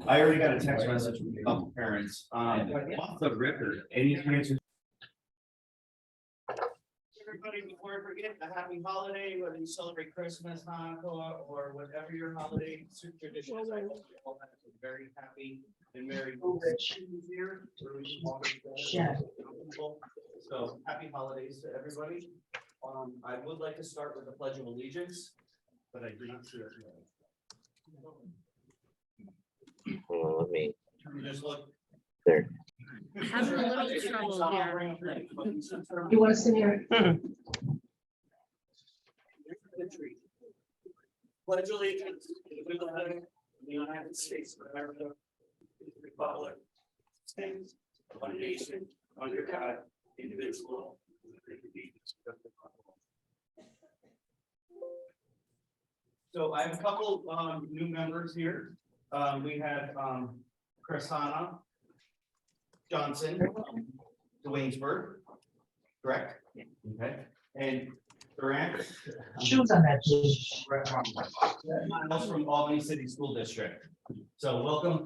I already got a text message from a couple parents. Off the record, any answers? Everybody, before I forget, a happy holiday, whether you celebrate Christmas, Hanukkah, or whatever your holiday tradition is. I hope you all have a very happy and merry year. So happy holidays to everybody. I would like to start with the Pledge of Allegiance, but I do not see it. Let me Just look. there. Having a little trouble here. You want to sit here? Pledge allegiance to the flag of the United States of America, to the republic, stands one nation under God, indivisible. So I have a couple new members here. We have Chrisana Johnson, Waynesburg, correct? Okay, and Durant. Shoes on that, please. That's from Albany City School District. So welcome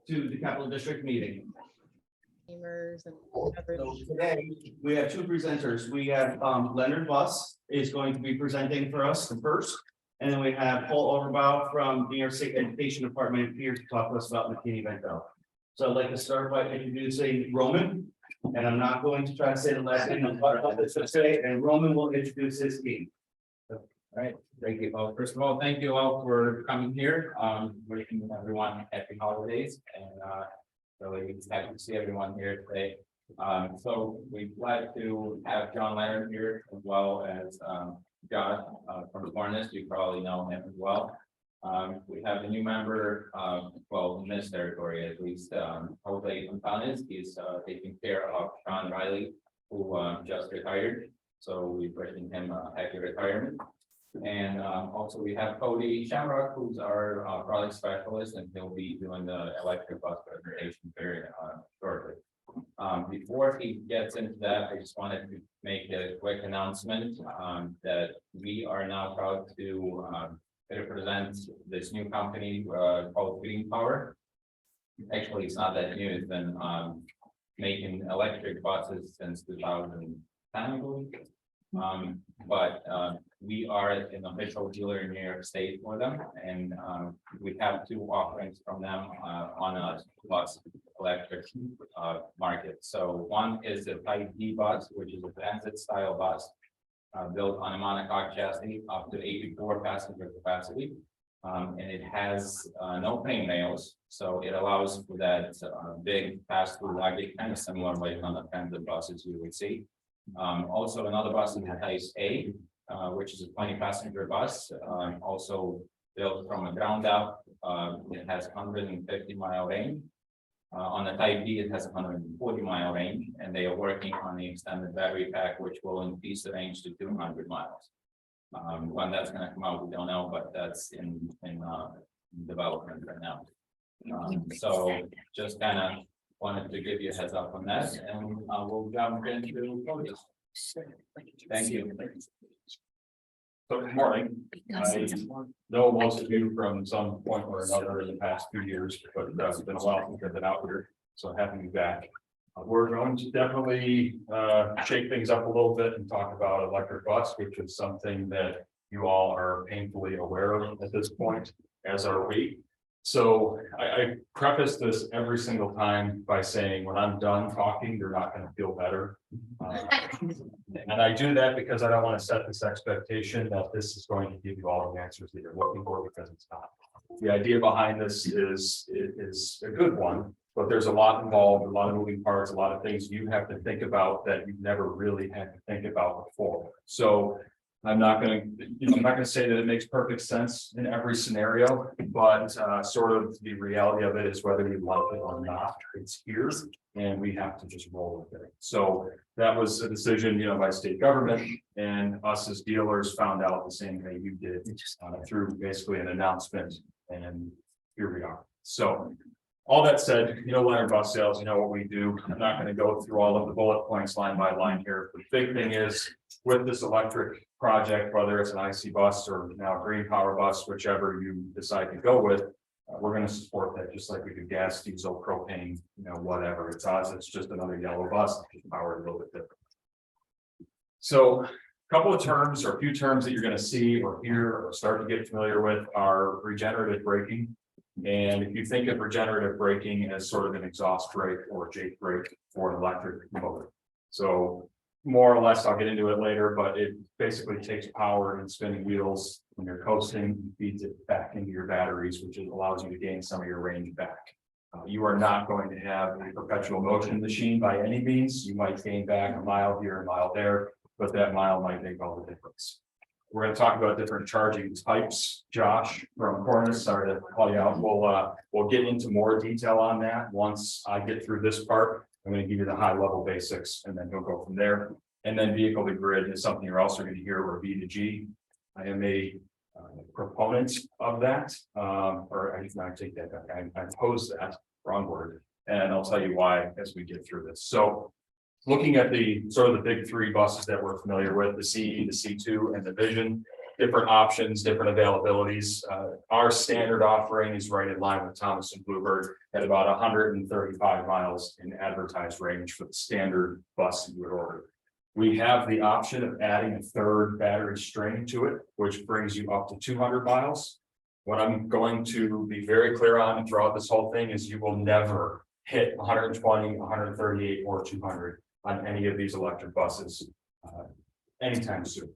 to the Capital District meeting. Gamers and So today, we have two presenters. We have Leonard Bus is going to be presenting for us first. And then we have Paul Overbaugh from New York State Education Department here to talk to us about McKinney Vento. So I'd like to start by introducing Roman, and I'm not going to try to say the last name, and Roman will introduce his team. All right, thank you. Well, first of all, thank you all for coming here. Wishing everyone happy holidays, and really happy to see everyone here today. So we're glad to have John Leonard here, as well as John from Cornish. You probably know him as well. We have a new member, well, in this territory at least, Jose Fontanes. He's taking care of Sean Riley, who just retired. So we're wishing him a happy retirement. And also we have Cody Shamrock, who's our product specialist, and he'll be doing the electric bus presentation very shortly. Before he gets into that, I just wanted to make a quick announcement that we are now proud to represent this new company called Green Power. Actually, it's not that new. It's been making electric buses since 2010, I believe. But we are an official dealer in New York State for them, and we have two offerings from them on a bus electric market. So one is the Type D bus, which is a transit style bus built on a monocoque chassis up to 84 passenger capacity. And it has no frame rails, so it allows for that big pass-through luggage, kind of similar like on the transit buses you would see. Also another bus is the Type A, which is a 20 passenger bus, also built from a ground up. It has 150-mile range. On the Type D, it has 140-mile range, and they are working on the extended battery pack, which will increase the range to 200 miles. When that's going to come out, we don't know, but that's in development right now. So just kind of wanted to give you a heads up on that, and we'll jump into focus. Thank you. So good morning. I know most of you from some point or another in the past few years, but it's been a while since I've been out here, so happy to be back. We're going to definitely shake things up a little bit and talk about electric bus, which is something that you all are painfully aware of at this point, as are we. So I preface this every single time by saying, when I'm done talking, you're not going to feel better. And I do that because I don't want to set this expectation that this is going to give you all the answers that you're looking for, because it's not. The idea behind this is a good one, but there's a lot involved, a lot of moving parts, a lot of things you have to think about that you've never really had to think about before. So I'm not going to say that it makes perfect sense in every scenario, but sort of the reality of it is, whether you like it or not, it's here, and we have to just roll with it. So that was a decision, by state government, and us as dealers found out the same way you did through basically an announcement, and here we are. So all that said, Leonard Bus Sales, what we do. I'm not going to go through all of the bullet points line by line here. The big thing is, with this electric project, whether it's an IC bus or now a green power bus, whichever you decide to go with, We're gonna support that, just like we do gas, diesel, propane, whatever. It's us, it's just another yellow bus, just powered a little bit different. So a couple of terms or a few terms that you're gonna see or hear or start to get familiar with are regenerative braking. And if you think of regenerative braking as sort of an exhaust brake or Jake brake for an electric motor. So more or less, I'll get into it later, but it basically takes power and spinning wheels when you're coasting, feeds it back into your batteries, which allows you to gain some of your range back. You are not going to have a perpetual motion machine by any means. You might gain back a mile here, a mile there, but that mile might make all the difference. We're going to talk about different charging types. Josh from Cornice, sorry to call you out. We'll get into more detail on that once I get through this part. I'm going to give you the high level basics and then we'll go from there. And then vehicle to grid is something you're also going to hear, or V to G. I am a proponent of that, or I just not take that back. I oppose that, wrong word, and I'll tell you why as we get through this. So looking at the sort of the big three buses that we're familiar with, the CE, the C2, and the Vision, different options, different availabilities. Our standard offering is right in line with Thomas and Bluebird at about 135 miles in advertised range for the standard bus you would order. We have the option of adding a third battery string to it, which brings you up to 200 miles. What I'm going to be very clear on throughout this whole thing is you will never hit 120, 138, or 200 on any of these electric buses anytime soon.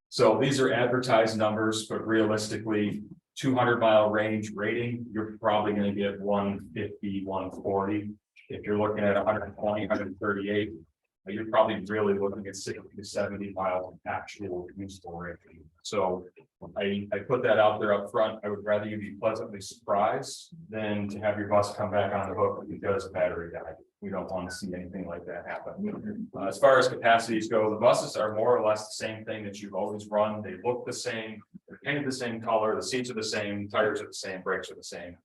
So these are advertised numbers, but realistically, 200-mile range rating, you're probably going to get 150, 140. If you're looking at 120, 138, you're probably really looking at 60 to 70 miles of actual useful rating. So I put that out there up front. I would rather you be pleasantly surprised than to have your bus come back on the hook because a battery died. We don't want to see anything like that happen. As far as capacities go, the buses are more or less the same thing that you've always run. They look the same, they're painted the same color, the seats are the same, tires are the same, brakes are the same.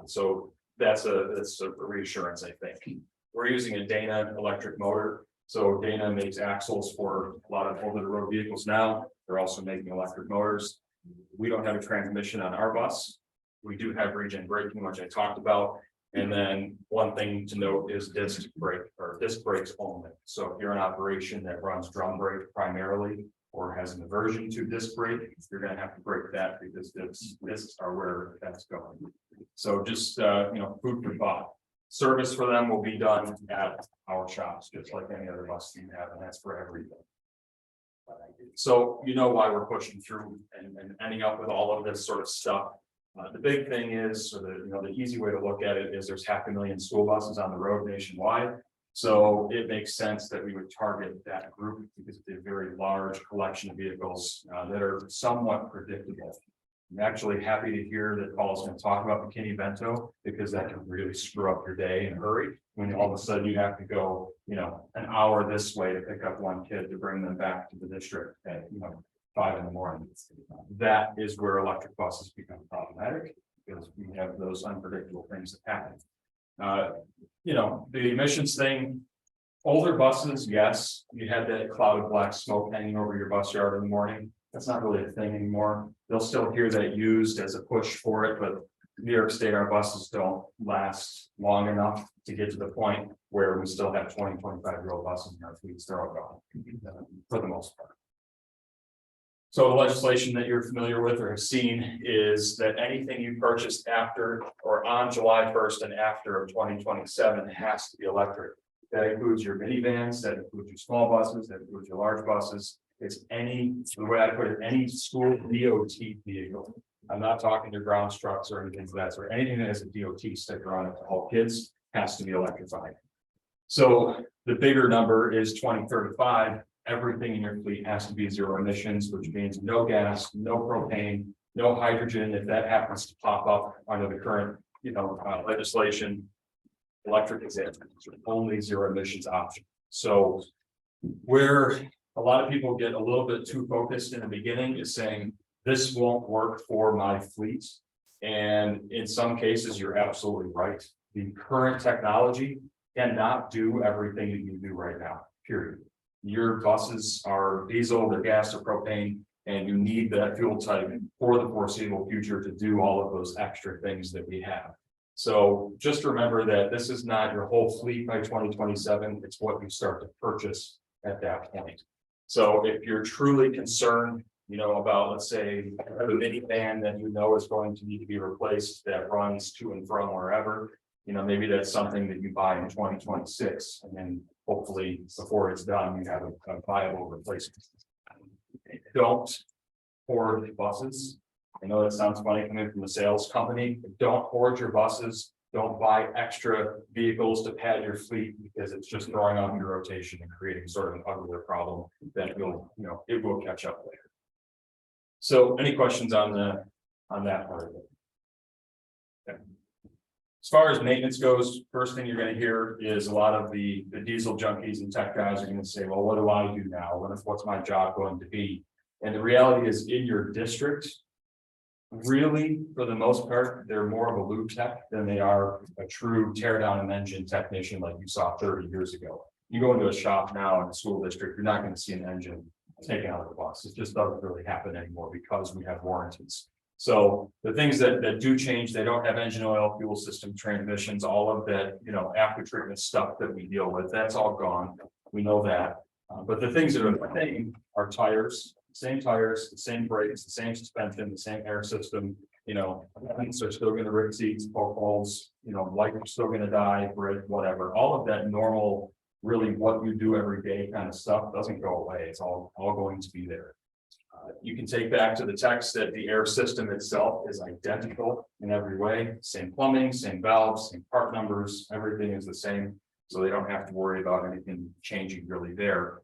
So that's a reassurance, I think. We're using a Dana electric motor. So Dana makes axles for a lot of over-the-road vehicles now. They're also making electric motors. We don't have a transmission on our bus. We do have regen braking, which I talked about. And then one thing to note is disc brake or disc brakes only. So if you're an operation that runs drum brake primarily or has an aversion to disc brake, you're going to have to brake that because discs are where that's going. So just food for thought. Service for them will be done at our shops, just like any other bus you have, and that's for everything. So you know why we're pushing through and ending up with all of this sort of stuff. The big thing is, or the easy way to look at it is there's 500,000 school buses on the road nationwide. So it makes sense that we would target that group because it's a very large collection of vehicles that are somewhat predictable. I'm actually happy to hear that Paul's going to talk about McKinney Vento because that can really screw up your day in a hurry when all of a sudden you have to go, an hour this way to pick up one kid to bring them back to the district at 5 in the morning. That is where electric buses become problematic because we have those unpredictable things that happen. The emissions thing, older buses, yes, you had that cloud of black smoke hanging over your bus yard in the morning. That's not really a thing anymore. They'll still hear that used as a push for it, but New York State, our buses don't last long enough to get to the point where we still have 20, 25-year-old buses in our fleets. They're all gone for the most part. So the legislation that you're familiar with or have seen is that anything you purchased after or on July 1st and after of 2027 has to be electric. That includes your minivans, that includes your small buses, that includes your large buses. It's the way I put it, any school DOT vehicle. I'm not talking to ground trucks or anything of that sort. Anything that has a DOT sticker on it to all kids has to be electrified. So the bigger number is 2035. Everything in your fleet has to be zero emissions, which means no gas, no propane, no hydrogen. If that happens to pop up under the current, legislation, electric is it. Only zero emissions option. So where a lot of people get a little bit too focused in the beginning is saying this won't work for my fleet. And in some cases, you're absolutely right. The current technology cannot do everything that you do right now, period. Your buses are diesel, they're gas or propane. And you need that fuel type for the foreseeable future to do all of those extra things that we have. So just remember that this is not your whole fleet by 2027, it's what you start to purchase at that point. So if you're truly concerned, about, let's say, a minivan that is going to need to be replaced that runs to and from wherever, maybe that's something that you buy in 2026, and then hopefully before it's done, you have a viable replacement. Don't hoard buses. I know that sounds funny coming from a sales company, but don't hoard your buses. Don't buy extra vehicles to pad your fleet, because it's just throwing off your rotation and creating sort of an uglier problem that it will catch up later. So any questions on that part of it? Okay. As far as maintenance goes, first thing you're going to hear is a lot of the diesel junkies and tech guys are going to say, well, what do I do now? What's my job going to be? And the reality is, in your district, really, for the most part, they're more of a lube tech than they are a true tear down an engine technician like you saw 30 years ago. You go into a shop now in a school district, you're not going to see an engine taken out of the bus. It just doesn't really happen anymore because we have warranties. So the things that do change, they don't have engine oil, fuel system, transmissions, all of that, after treatment stuff that we deal with, that's all gone. We know that. But the things that are the same are tires, the same brakes, the same suspension, the same air system. Things are still going to rip seats, poke holes, lights are still going to die, grid, whatever. All of that normal, really what you do every day kind of stuff doesn't go away. It's all going to be there. You can take back to the text that the air system itself is identical in every way. Same plumbing, same valves, same part numbers, everything is the same. So they don't have to worry about anything changing really there.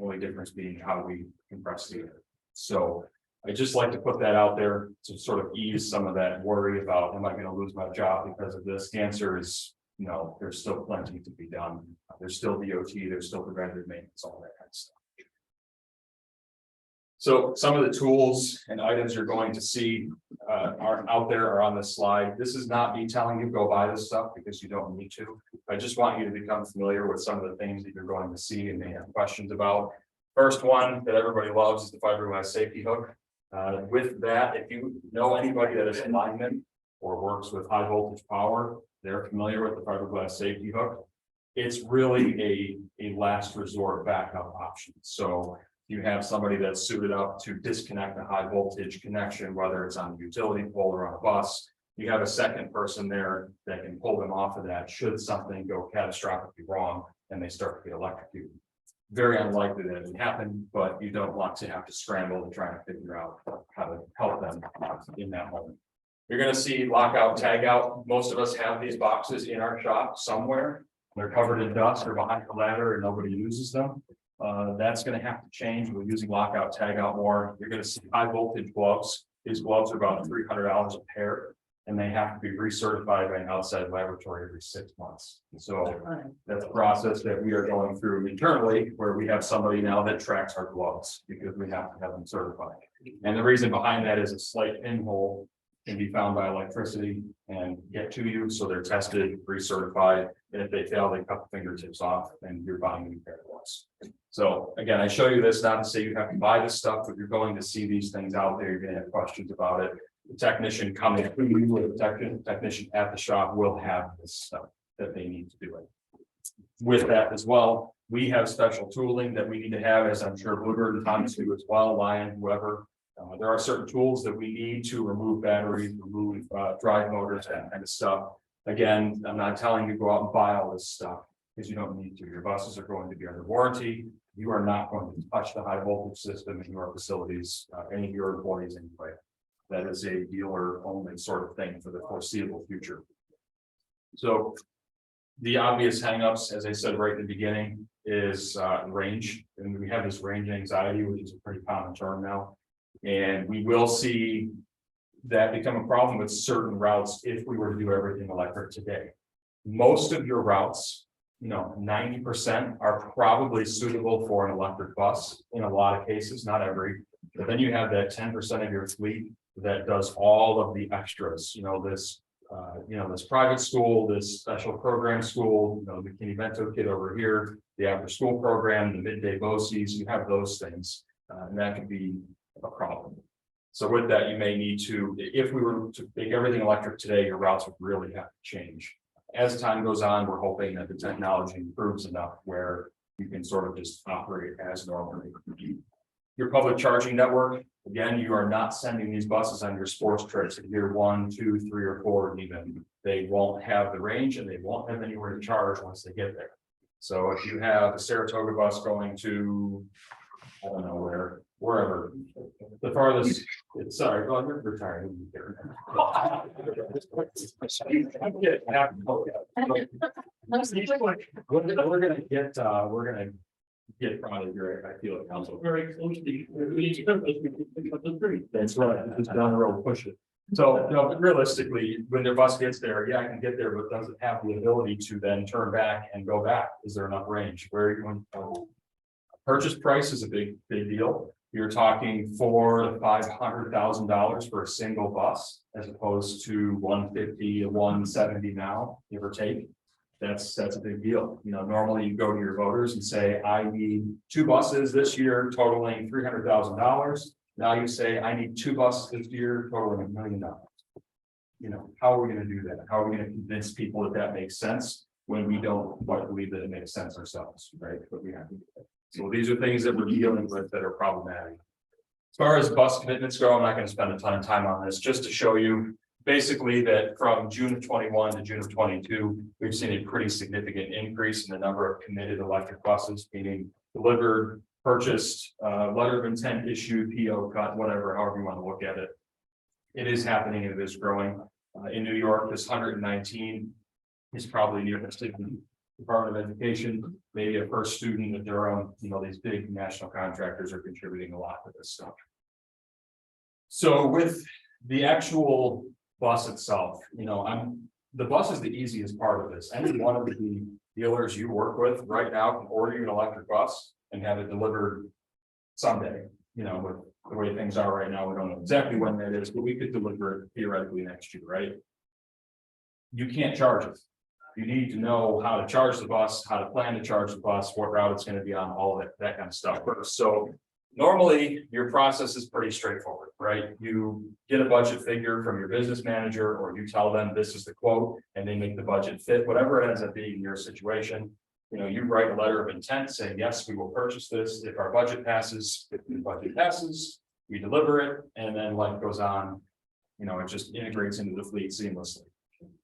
Only difference being how we compress the air. So I just like to put that out there to sort of ease some of that worry about, am I going to lose my job because of this? The answer is no, there's still plenty to be done. There's still DOT, there's still preventative maintenance, all that kind of stuff. So some of the tools and items you're going to see are out there, are on this slide. This is not me telling you go buy this stuff because you don't need to. I just want you to become familiar with some of the things that you're going to see and may have questions about. First one that everybody loves is the fiberglass safety hook. With that, if you know anybody that is in lineman or works with high voltage power, they're familiar with the fiberglass safety hook. It's really a last resort backup option. So you have somebody that's suited up to disconnect a high voltage connection, whether it's on a utility pole or on a bus. You have a second person there that can pull them off of that should something go catastrophically wrong and they start to get electrocuted. Very unlikely that it would happen, but you don't want to have to scramble to try to figure out how to help them in that moment. You're going to see lockout, tag out. Most of us have these boxes in our shop somewhere. They're covered in dust or behind the ladder and nobody uses them. That's going to have to change. We're using lockout, tag out more. You're going to see high voltage gloves. These gloves are about $300 a pair, and they have to be recertified by an outside laboratory every 6 months. So that's a process that we are going through internally, where we have somebody now that tracks our gloves because we have to have them certified. And the reason behind that is a slight pinhole can be found by electricity and get to you. So they're tested, recertified, and if they fail, they cut the fingertips off and you're buying a new pair of gloves. So again, I show you this not to say you have to buy this stuff, but you're going to see these things out there. You're going to have questions about it. The technician coming to you or the technician at the shop will have this stuff that they need to do it. With that as well, we have special tooling that we need to have, as I'm sure Bluebird and Thomas do as well, Lion, whoever. There are certain tools that we need to remove batteries, remove drive motors, that kind of stuff. Again, I'm not telling you to go out and buy all this stuff because you don't need to. Your buses are going to be under warranty. You are not going to touch the high voltage system in your facilities, any of your employees anyway. That is a dealer only sort of thing for the foreseeable future. So the obvious hangups, as I said right in the beginning, is range. And we have this range anxiety, which is a pretty common term now. And we will see that become a problem with certain routes if we were to do everything electric today. Most of your routes, 90% are probably suitable for an electric bus in a lot of cases, not every. But then you have that 10% of your fleet that does all of the extras, this private school, this special program school, the McKinney Vento kid over here, the after school program, the midday BOCES, you have those things. And that could be a problem. So with that, you may need to, if we were to make everything electric today, your routes would really have to change. As time goes on, we're hoping that the technology improves enough where you can sort of just operate as normally. Your public charging network, again, you are not sending these buses on your sports trips in year 1, 2, 3, or 4, and even. They won't have the range and they won't have anywhere to charge once they get there. So if you have a Saratoga bus going to, I don't know wherever, the farthest, sorry, well, you're retired. We're gonna get probably here, I feel it council. Very close to. That's right, just down the road, push it. So, you know, realistically, when their bus gets there, yeah, I can get there, but does it have the ability to then turn back and go back? Is there enough range? Where are you going? Purchase price is a big deal. You're talking $400,000 to $500,000 for a single bus, as opposed to 150 to 170 now, give or take. That's a big deal. You know, normally you go to your voters and say, I need 2 buses this year totaling $300,000. Now you say, I need 2 buses this year totaling $1 million. You know, how are we going to do that? How are we going to convince people that that makes sense when we don't quite believe that it makes sense ourselves, right? But we have to do that. So these are things that we're dealing with that are problematic. As far as bus commitments go, I'm not going to spend a ton of time on this, just to show you basically that from June of 21 to June of 22, we've seen a pretty significant increase in the number of committed electric buses, meaning delivered, purchased, letter of intent issued, PO cut, whatever, however you want to look at it. It is happening and it is growing. In New York, this 119 is probably near the Department of Education, maybe a first student at their own. You know, these big national contractors are contributing a lot to this stuff. So with the actual bus itself, you know, the bus is the easiest part of this. Any one of the dealers you work with right now can order you an electric bus and have it delivered someday. You know, with the way things are right now, we don't know exactly when that is, but we could deliver it theoretically next year, right? You can't charge it. You need to know how to charge the bus, how to plan to charge the bus, what route it's going to be on, all of that kind of stuff. So normally your process is pretty straightforward, right? You get a budget figure from your business manager, or you tell them this is the quote, and they make the budget fit, whatever it ends up being in your situation. You know, you write a letter of intent saying, yes, we will purchase this. If our budget passes, we deliver it, and then life goes on. You know, it just integrates into the fleet seamlessly.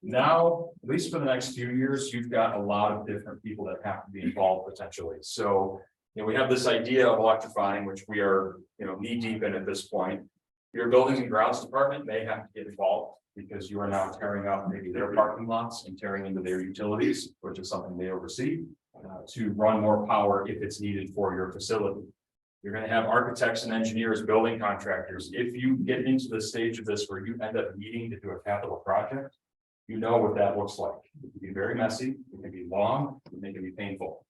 Now, at least for the next few years, you've got a lot of different people that have to be involved potentially. So, you know, we have this idea of electrifying, which we are, you know, knee deep in at this point. Your buildings and grounds department may have to get involved because you are now tearing up maybe their parking lots and tearing into their utilities, which is something they oversee, to run more power if it's needed for your facility. You're going to have architects and engineers, building contractors. If you get into the stage of this where you end up needing to do a capital project, you know what that looks like. It can be very messy, it can be long, it can be painful,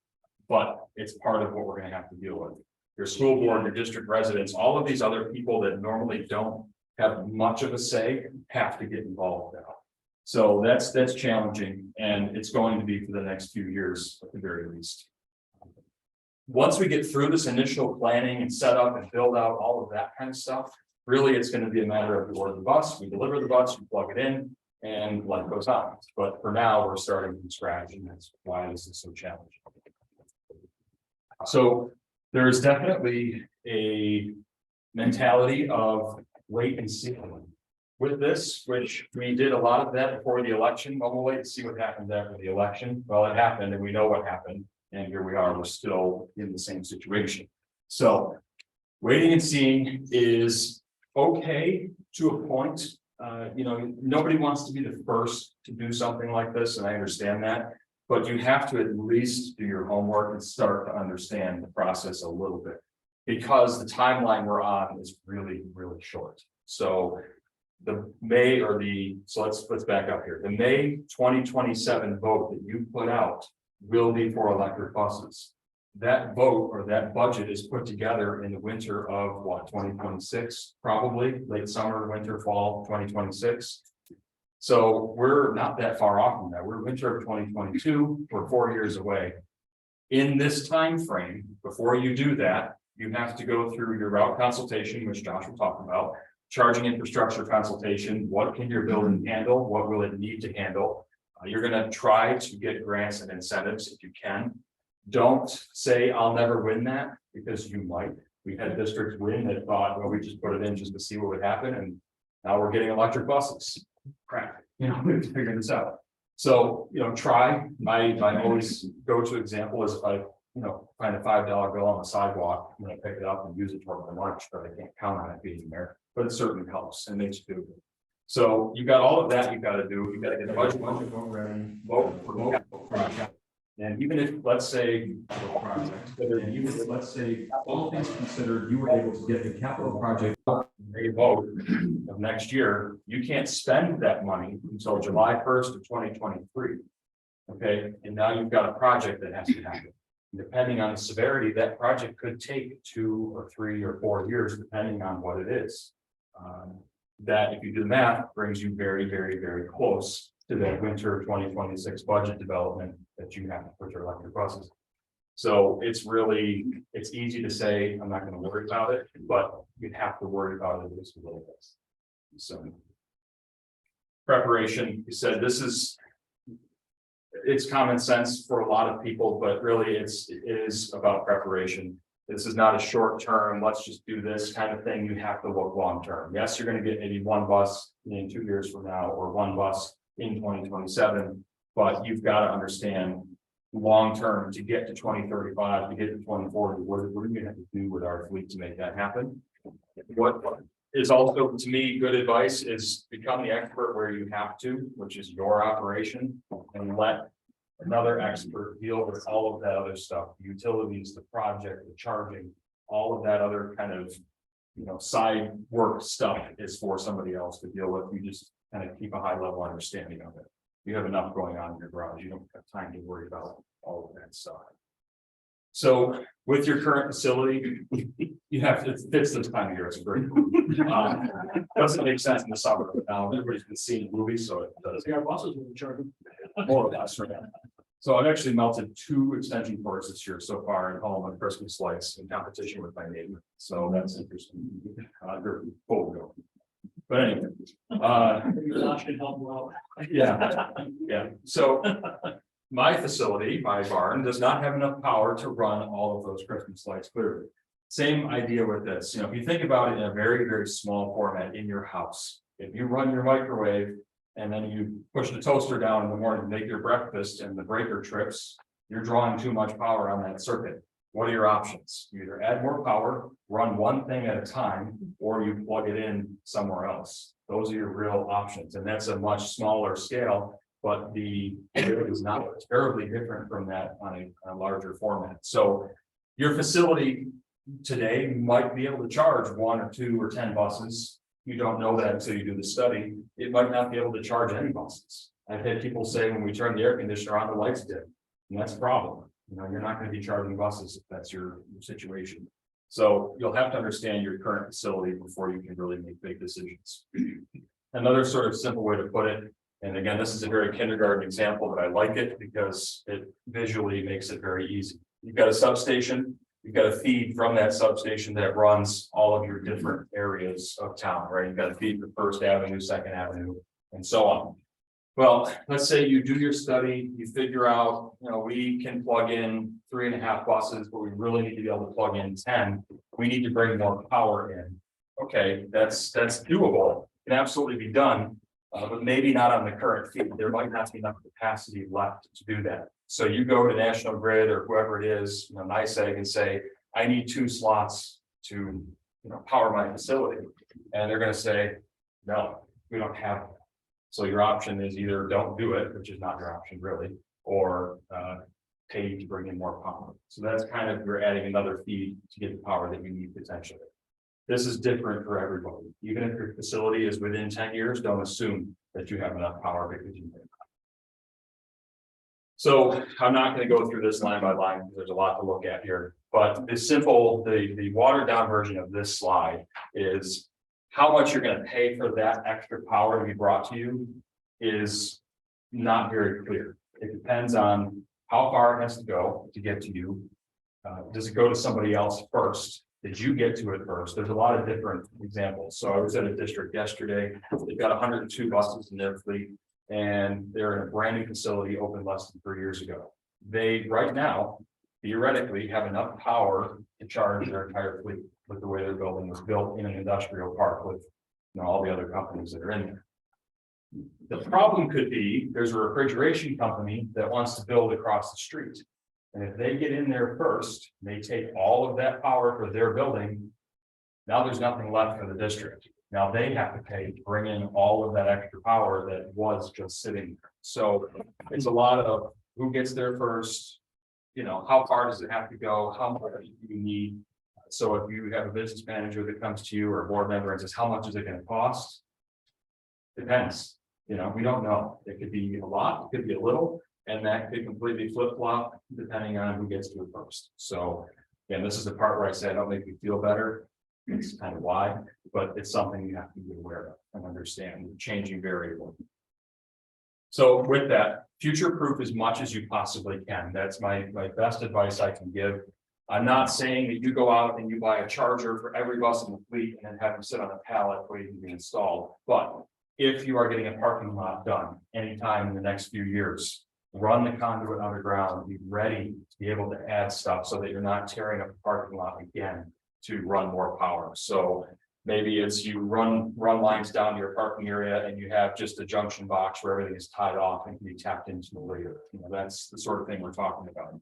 but it's part of what we're going to have to deal with. Your school board, your district residents, all of these other people that normally don't have much of a say have to get involved now. So that's challenging, and it's going to be for the next few years at the very least. Once we get through this initial planning and setup and build out all of that kind of stuff, really it's going to be a matter of we order the bus, we deliver the bus, we plug it in, and life goes on. But for now, we're starting from scratch, and that's why this is so challenging. So there's definitely a mentality of wait and see with this, which we did a lot of that before the election. Well, we'll wait to see what happens after the election. Well, it happened, and we know what happened, and here we are. We're still in the same situation. So waiting and seeing is okay to a point. You know, nobody wants to be the first to do something like this, and I understand that, but you have to at least do your homework and start to understand the process a little bit, because the timeline we're on is really, really short. So the May or the, so let's back up here. The May 2027 vote that you put out will be for electric buses. That vote or that budget is put together in the winter of what, 2026, probably late summer, winter, fall 2026. So we're not that far off from that. We're winter of 2022. We're 4 years away. In this time frame, before you do that, You have to go through your route consultation, which Josh will talk about, charging infrastructure consultation. What can your building handle? What will it need to handle? You're gonna try to get grants and incentives if you can. Don't say, I'll never win that, because you might. We had districts win that thought, well, we just put it in just to see what would happen, and now we're getting electric buses. Crap, we have to figure this out. So, try. My always go-to example is if I, find a $5 bill on the sidewalk, pick it up and use it toward my lunch, but I can't count on it being there. But it certainly helps and makes you feel good. So you got all of that you got to do. You got to get the budget ready, vote for local project. And even if, let's say, all things considered, you were able to get the capital project a vote of next year, you can't spend that money until July 1st of 2023. Okay, and now you've got a project that has to happen. Depending on the severity, that project could take 2 or 3 or 4 years, depending on what it is. That, if you do the math, brings you very, very, very close to that winter 2026 budget development that you have to put your electric buses. So it's easy to say, I'm not going to worry about it, but you have to worry about it at least a little bit. So preparation, you said it's common sense for a lot of people, but really it is about preparation. This is not a short term, let's just do this kind of thing. You have to look long term. Yes, you're going to get maybe 1 bus in 2 years from now, or 1 bus in 2027, but you've got to understand long term to get to 2035, to get to 2040. What are we going to have to do with our fleet to make that happen? What is also, to me, good advice is become the expert where you have to, which is your operation, and let another expert deal with all of that other stuff, the utilities, the project, the charging, all of that other kind of, side work stuff is for somebody else to deal with. You just kind of keep a high level understanding of it. You have enough going on in your garage. You don't have time to worry about all of that stuff. So with your current facility, you have to, it fits this time of year. It's great. Doesn't make sense in the summer, but now everybody's been seeing movies, so it does. Our buses will be charging. More or less, right? So I've actually melted 2 extension cords this year so far and all my Christmas lights in competition with my neighbor. So that's interesting. They're full go. But anyway, Josh can help you out. yeah. So my facility, my barn, does not have enough power to run all of those Christmas lights clearly. Same idea with this. If you think about it in a very, very small format in your house, if you run your microwave and then you push the toaster down in the morning to make your breakfast and the breaker trips, you're drawing too much power on that circuit. What are your options? You either add more power, run one thing at a time, or you plug it in somewhere else. Those are your real options. And that's a much smaller scale, but the area is not terribly different from that on a larger format. So your facility today might be able to charge 1 or 2 or 10 buses. You don't know that until you do the study. It might not be able to charge any buses. I've had people say when we turn the air conditioner on, the lights dim, and that's a problem. You're not going to be charging buses if that's your situation. So you'll have to understand your current facility before you can really make big decisions. Another sort of simple way to put it, and again, this is a very kindergarten example, but I like it because it visually makes it very easy. You've got a substation. You've got a feed from that substation that runs all of your different areas of town, right? You've got a feed for First Avenue, Second Avenue, and so on. Well, let's say you do your study, you figure out, we can plug in 3.5 buses, but we really need to be able to plug in 10. We need to bring more power in. Okay, that's doable. It can absolutely be done, but maybe not on the current feed. There might not be enough capacity left to do that. So you go to National Grid or whoever it is, NYSEG, and say, I need 2 slots to power my facility. And they're going to say, no, we don't have it. So your option is either don't do it, which is not your option really, or pay to bring in more power. So that's kind of, you're adding another feed to get the power that you need potentially. This is different for everybody. Even if your facility is within 10 years, don't assume that you have enough power because you may not. So I'm not going to go through this line by line because there's a lot to look at here, but the watered down version of this slide is how much you're going to pay for that extra power to be brought to you is not very clear. It depends on how far it has to go to get to you. Does it go to somebody else first? Did you get to it first? There's a lot of different examples. So I was at a district yesterday. They've got 102 buses in their fleet. And they're in a brand new facility opened less than 3 years ago. They right now theoretically have enough power to charge their entire fleet with the way their building was built in an industrial park with, you know, all the other companies that are in there. The problem could be there's a refrigeration company that wants to build across the street. And if they get in there first, they take all of that power for their building. Now there's nothing left for the district. Now they have to pay to bring in all of that extra power that was just sitting there. So it's a lot of who gets there first, you know, how far does it have to go? How much do you need? So if you have a business manager that comes to you or a board member and says, how much is it going to cost? Depends, you know, we don't know. It could be a lot, it could be a little, and that could completely flip flop depending on who gets to it first. So, again, this is the part where I say, I don't make you feel better. It's kind of why, but it's something you have to be aware of and understand, the changing variable. So with that, future proof as much as you possibly can. That's my best advice I can give. I'm not saying that you go out and you buy a charger for every bus in the fleet and then have them sit on a pallet waiting to be installed. But if you are getting a parking lot done anytime in the next few years, run the conduit underground, be ready to be able to add stuff so that you're not tearing up the parking lot again to run more power. So maybe it's you run lines down to your parking area and you have just a junction box where everything is tied off and can be tapped into later. You know, that's the sort of thing we're talking about.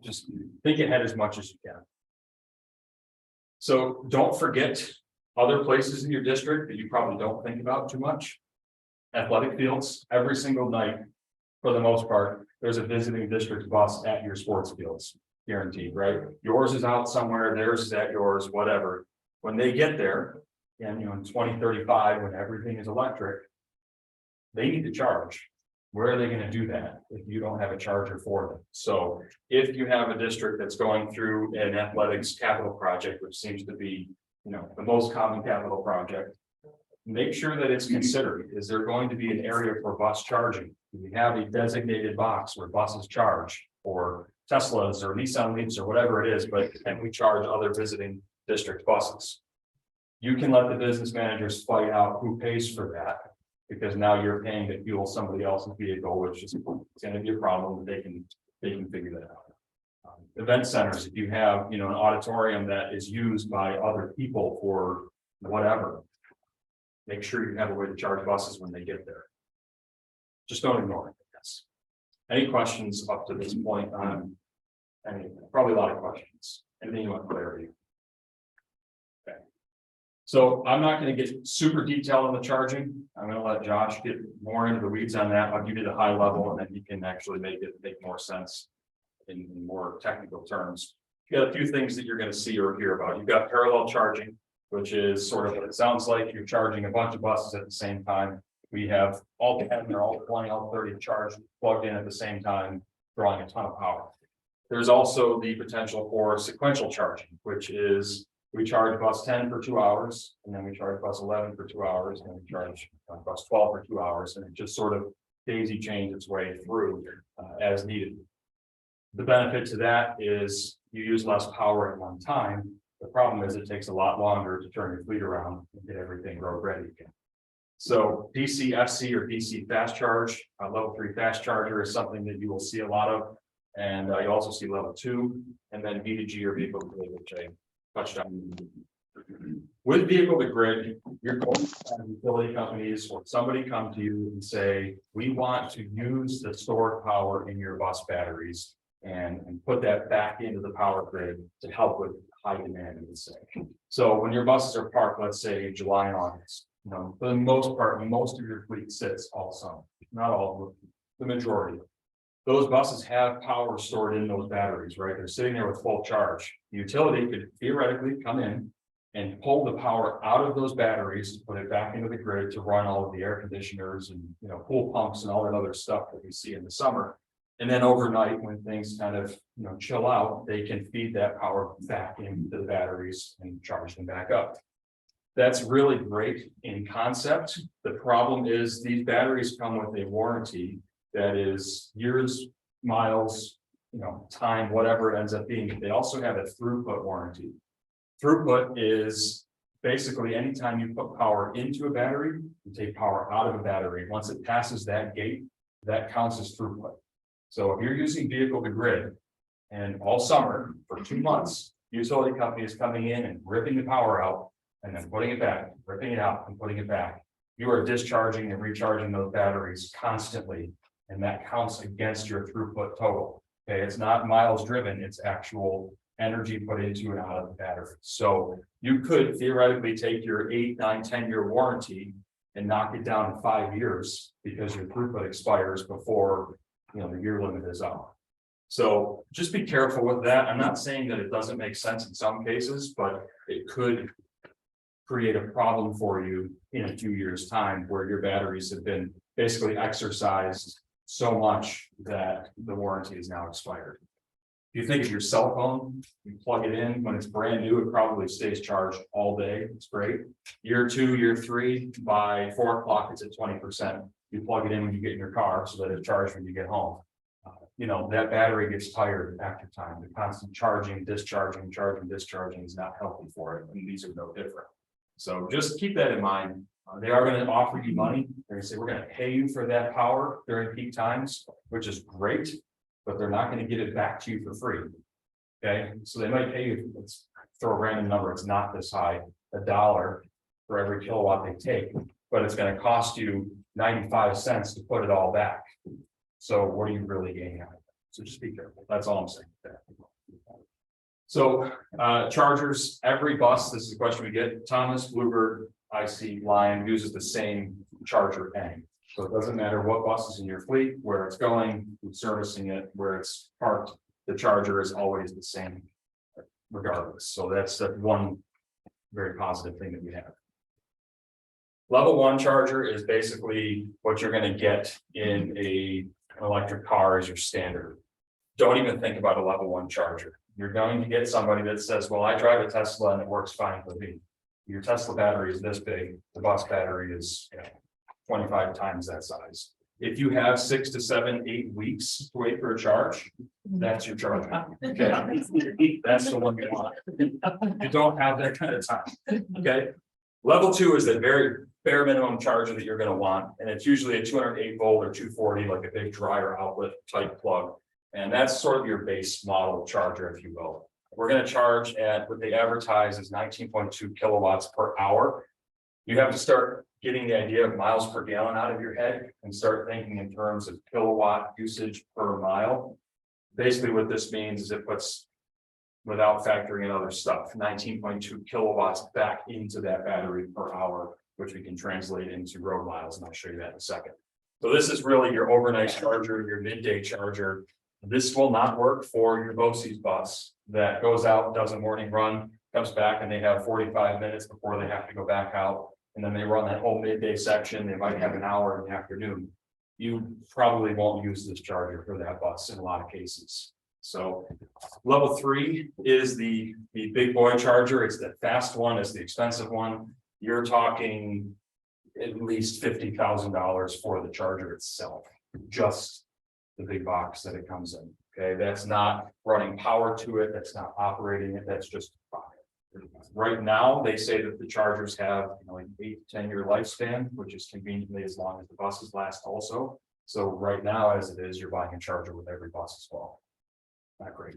Just think ahead as much as you can. So don't forget other places in your district that you probably don't think about too much. Athletic fields, every single night, for the most part, there's a visiting district bus at your sports fields. Guaranteed, right? Yours is out somewhere, theirs is at yours, whatever. When they get there, and you know, in 2035, when everything is electric, they need to charge. Where are they going to do that if you don't have a charger for them? So if you have a district that's going through an athletics capital project, which seems to be, you know, the most common capital project, make sure that it's considered. Is there going to be an area for bus charging? Do we have a designated box where buses charge, or Teslas or Nissan Leafs or whatever it is, but can we charge other visiting district buses? You can let the business managers fight out who pays for that, because now you're paying to fuel somebody else's vehicle, which is going to be a problem. They can figure that out. Event centers, if you have, you know, an auditorium that is used by other people for whatever, make sure you have a way to charge buses when they get there. Just don't ignore it. Yes. Any questions up to this point on anything? Probably a lot of questions. Anything you want clarity? Okay. So I'm not going to get super detailed on the charging. I'm going to let Josh get more into the weeds on that. I'll give you the high level, and then he can actually make more sense in more technical terms. You got a few things that you're going to see or hear about. You've got parallel charging, which is sort of what it sounds like. You're charging a bunch of buses at the same time. We have all 10 or all 20, all 30 charged, plugged in at the same time, drawing a ton of power. There's also the potential for sequential charging, which is we charge bus 10 for 2 hours, and then we charge bus 11 for 2 hours, and we charge bus 12 for 2 hours, and it just sort of daisy chains its way through as needed. The benefit to that is you use less power at one time. The problem is it takes a lot longer to turn your fleet around and get everything road ready again. So DC FC or DC fast charge, level 3 fast charger is something that you will see a lot of. And you also see level 2, and then V2G or vehicle to grid, which I touched on. With vehicle to grid, you're going to have utility companies or somebody come to you and say, we want to use the stored power in your bus batteries and put that back into the power grid to help with high demand, let's say. So when your buses are parked, let's say July and August, you know, for the most part, most of your fleet sits all summer, not all of them, the majority. Those buses have power stored in those batteries, right? They're sitting there with full charge. The utility could theoretically come in and pull the power out of those batteries, put it back into the grid to run all of the air conditioners and, you know, pool pumps and all that other stuff that we see in the summer. And then overnight, when things kind of, you know, chill out, they can feed that power back into the batteries and charge them back up. That's really great in concept. The problem is these batteries come with a warranty that is years, miles, you know, time, whatever it ends up being. They also have a throughput warranty. Throughput is basically anytime you put power into a battery, you take power out of a battery. Once it passes that gate, that counts as throughput. So if you're using vehicle to grid and all summer for 2 months, utility company is coming in and ripping the power out and then putting it back, ripping it out and putting it back. You are discharging and recharging those batteries constantly, and that counts against your throughput total. Okay, it's not miles driven, it's actual energy put into and out of the battery. So you could theoretically take your 8, 9, 10-year warranty and knock it down to 5 years because your throughput expires before, you know, the year limit is up. So just be careful with that. I'm not saying that it doesn't make sense in some cases, but it could create a problem for you in a few years' time where your batteries have been basically exercised so much that the warranty is now expired. If you think of your cell phone, you plug it in when it's brand new, it probably stays charged all day. It's great. Year 2, year 3, by 4 o'clock, it's at 20%. You plug it in when you get in your car so that it's charged when you get home. You know, that battery gets tired after time. The constant charging, discharging, charging, discharging is not healthy for it. And these are no different. So just keep that in mind. They are going to offer you money. They're going to say, we're going to pay you for that power during peak times, which is great, but they're not going to give it back to you for free. Okay, so they might pay you, let's throw a random number, it's not this high, $1 for every kilowatt they take, but it's going to cost you 95 cents to put it all back. So what are you really gaining out of it? So just be careful. That's all I'm saying. So chargers, every bus, this is a question we get, Thomas, Bluebird, IC, Lion uses the same charger N. So it doesn't matter what bus is in your fleet, where it's going, who's servicing it, where it's parked, the charger is always the same regardless. So that's the one very positive thing that we have. Level 1 charger is basically what you're going to get in an electric car as your standard. Don't even think about a level 1 charger. You're going to get somebody that says, well, I drive a Tesla and it works fine for me. Your Tesla battery is this big, the bus battery is 25 times that size. If you have 6 to 7, 8 weeks to wait for a charge, that's your charger. Okay, that's the one you want. You don't have that kind of time. Okay. Level 2 is the very bare minimum charger that you're going to want, and it's usually a 208 volt or 240, like a big dryer outlet type plug. And that's sort of your base model charger, if you will. We're going to charge at what they advertise as 19.2 kilowatts per hour. You have to start getting the idea of miles per gallon out of your head and start thinking in terms of kilowatt usage per mile. Basically, what this means is it puts, without factoring in other stuff, 19.2 kilowatts back into that battery per hour, which we can translate into road miles, and I'll show you that in a second. So this is really your overnight charger, your midday charger. This will not work for your BOCES bus that goes out, does a morning run, comes back, and they have 45 minutes before they have to go back out. And then they run that whole midday section. They might have an hour in the afternoon. You probably won't use this charger for that bus in a lot of cases. So level 3 is the big boy charger. It's the fast one, it's the expensive one. You're talking at least $50,000 for the charger itself, just the big box that it comes in. Okay, that's not running power to it, that's not operating it, that's just fine. Right now, they say that the chargers have like 8 to 10 year lifespan, which is conveniently as long as the buses last also. So right now, as it is, you're buying a charger with every bus as well. Not great.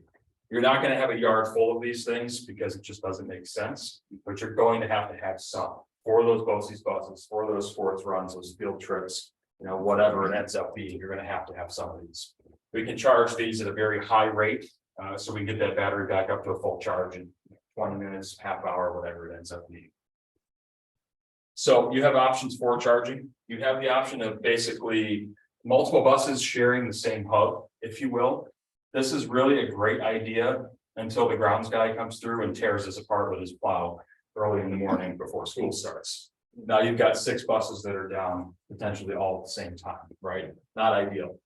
You're not going to have a yard full of these things because it just doesn't make sense, but you're going to have some for those BOCES buses, for those sports runs, those field trips, whatever it ends up being, you're going to have some of these. We can charge these at a very high rate, so we can get that battery back up to a full charge in 20 minutes, half hour, whatever it ends up being. So you have options for charging. You have the option of basically multiple buses sharing the same hub, if you will. This is really a great idea until the grounds guy comes through and tears this apart with his plow early in the morning before school starts. Now you've got 6 buses that are down potentially all at the same time, right? Not ideal.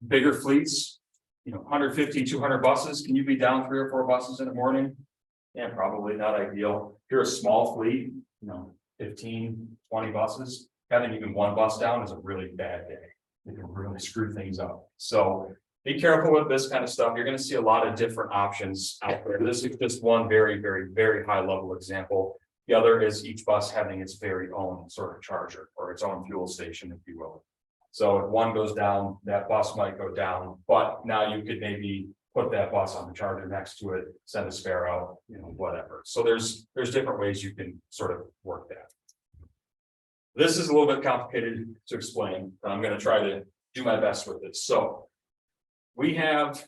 Bigger fleets, 150, 200 buses. Can you be down 3 or 4 buses in the morning? Yeah, probably not ideal. If you're a small fleet, 15, 20 buses, having even one bus down is a really bad day. It can really screw things up. So be careful with this kind of stuff. You're gonna see a lot of different options out there. This is just one very, very, very high level example. The other is each bus having its very own sort of charger or its own fuel station, if you will. So if one goes down, that bus might go down, but now you could maybe put that bus on the charger next to it, send a spare out, whatever. So there's different ways you can sort of work that. This is a little bit complicated to explain, but I'm gonna try to do my best with this. So we have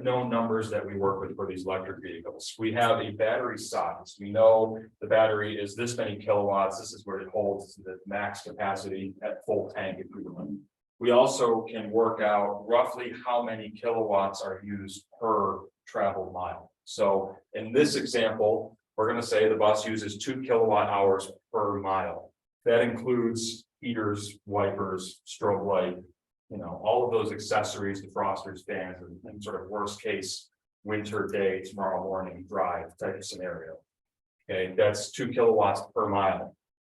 known numbers that we work with for these electric vehicles. We have a battery size. We know the battery is this many kilowatts. This is where it holds the max capacity at full tank equivalent. We also can work out roughly how many kilowatts are used per traveled mile. So in this example, we're going to say the bus uses 2 kilowatt hours per mile. That includes heaters, wipers, strobe light, all of those accessories, defrosters, fans, and sort of worst case winter day, tomorrow morning drive type of scenario. Okay, that's 2 kilowatts per mile.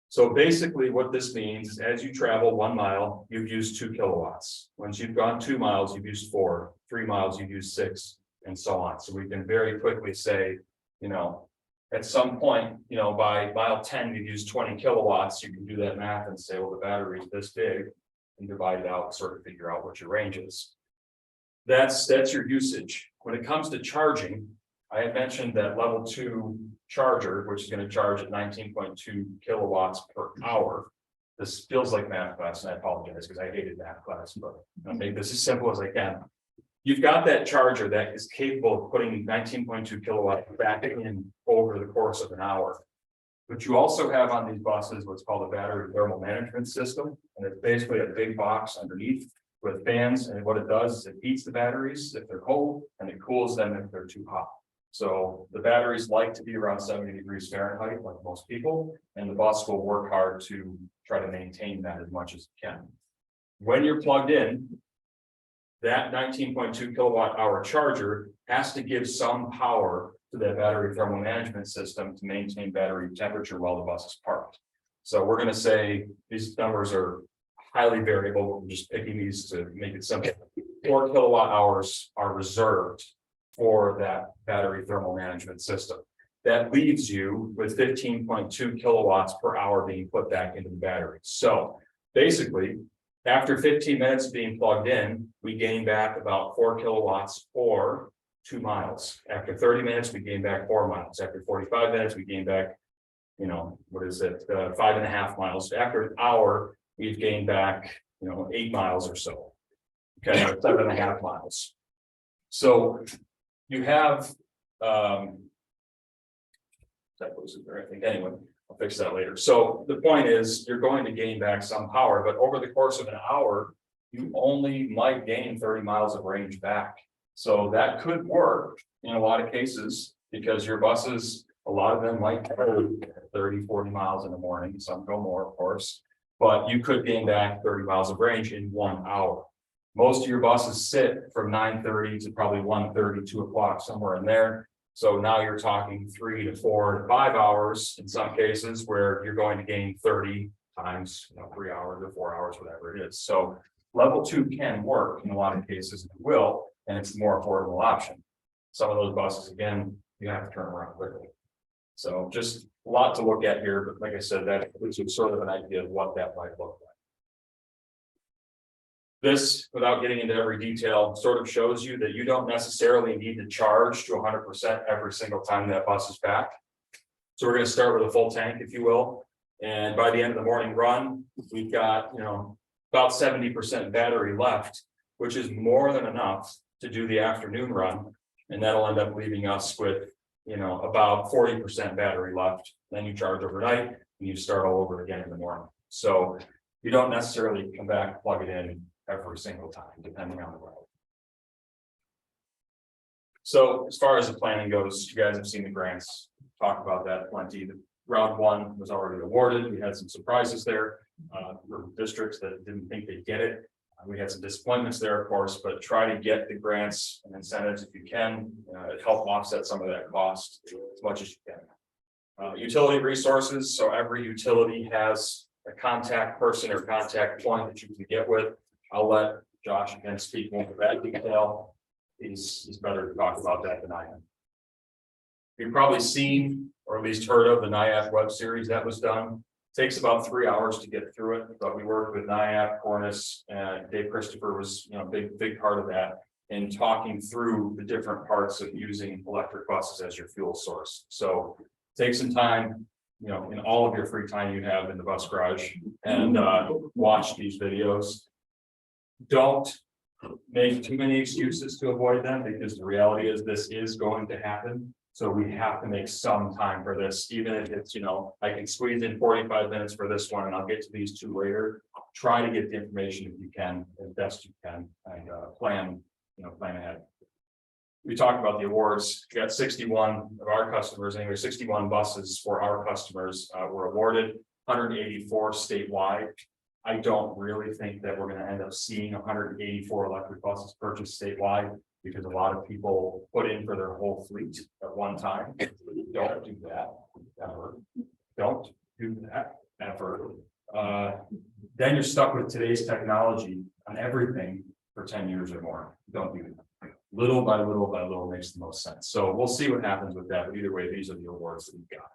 So basically what this means is as you travel 1 mile, you've used 2 kilowatts. Once you've gone 2 miles, you've used 4, 3 miles, you've used 6, and so on. So we can very quickly say, at some point, by mile 10, you've used 20 kilowatts. You can do that math and say, well, the battery is this big, and divide it out, sort of figure out what your range is. That's your usage. When it comes to charging, I had mentioned that level 2 charger, which is going to charge at 19.2 kilowatts per hour. This feels like math class, and I apologize because I hated math class, but I'll make this as simple as I can. You've got that charger that is capable of putting 19.2 kilowatts back in over the course of an hour. But you also have on these buses what's called a battery thermal management system. And it's basically a big box underneath with fans. And what it does is it heats the batteries if they're cold and it cools them if they're too hot. So the batteries like to be around 70 degrees Fahrenheit, like most people, and the bus will work hard to try to maintain that as much as it can. When you're plugged in, that 19.2 kilowatt hour charger has to give some power to that battery thermal management system to maintain battery temperature while the bus is parked. So we're going to say these numbers are highly variable. We're just picking these to make it simple. 4 kilowatt hours are reserved for that battery thermal management system. That leaves you with 15.2 kilowatts per hour being put back into the battery. So basically, after 15 minutes of being plugged in, we gain back about 4 kilowatts or 2 miles. After 30 minutes, we gain back 4 miles. After 45 minutes, we gain back, 5.5 miles. After an hour, we've gained back, 8 miles or so. Okay, 7.5 miles. So you have, that was there, I think. Anyway, I'll fix that later. So the point is, you're going to gain back some power, but over the course of an hour, you only might gain 30 miles of range back. So that could work in a lot of cases because your buses, a lot of them might go 30, 40 miles in the morning. Some go more, of course, but you could gain back 30 miles of range in 1 hour. Most of your buses sit from 9:30 to probably 1:30, 2 o'clock, somewhere in there. So now you're talking 3 to 4 to 5 hours in some cases where you're going to gain 30 times 3 hours or 4 hours, whatever it is. So level 2 can work in a lot of cases, it will, and it's the more affordable option. Some of those buses, again, you have to turn around quickly. So just a lot to look at here, but like I said, that gives you sort of an idea of what that might look like. This, without getting into every detail, sort of shows you that you don't necessarily need to charge to 100% every single time that bus is back. So we're going to start with a full tank, if you will. And by the end of the morning run, we've got, about 70% battery left, which is more than enough to do the afternoon run. And that'll end up leaving us with, about 40% battery left. Then you charge overnight and you start all over again in the morning. So you don't necessarily come back, plug it in every single time, depending on the route. So as far as the planning goes, you guys have seen the grants, talk about that plenty. The round 1 was already awarded. We had some surprises there for districts that didn't think they'd get it. We had some disappointments there, of course, but try to get the grants and incentives if you can, help offset some of that cost as much as you can. Utility resources. So every utility has a contact person or contact point that you can get with. I'll let Josh can speak more to that detail. He's better to talk about that than I am. You've probably seen, or at least heard of, the NIAF web series that was done. Takes about 3 hours to get through it, but we worked with NIAF, Cornice, and Dave Christopher was, big part of that in talking through the different parts of using electric buses as your fuel source. So take some time, in all of your free time you have in the bus garage and watch these videos. Don't make too many excuses to avoid them, because the reality is this is going to happen. So we have to make some time for this, even if it's, I can squeeze in 45 minutes for this one and I'll get to these two later. Try to get the information if you can, as best you can, and plan ahead. We talked about the awards. We got 61 of our customers, anyway, 61 buses for our customers were awarded, 184 statewide. I don't really think that we're going to end up seeing 184 electric buses purchased statewide, because a lot of people put in for their whole fleet at one time. Don't do that ever. Don't do that ever. Then you're stuck with today's technology on everything for 10 years or more. Don't do that. Little by little by little makes the most sense. So we'll see what happens with that. But either way, these are the awards that we've got.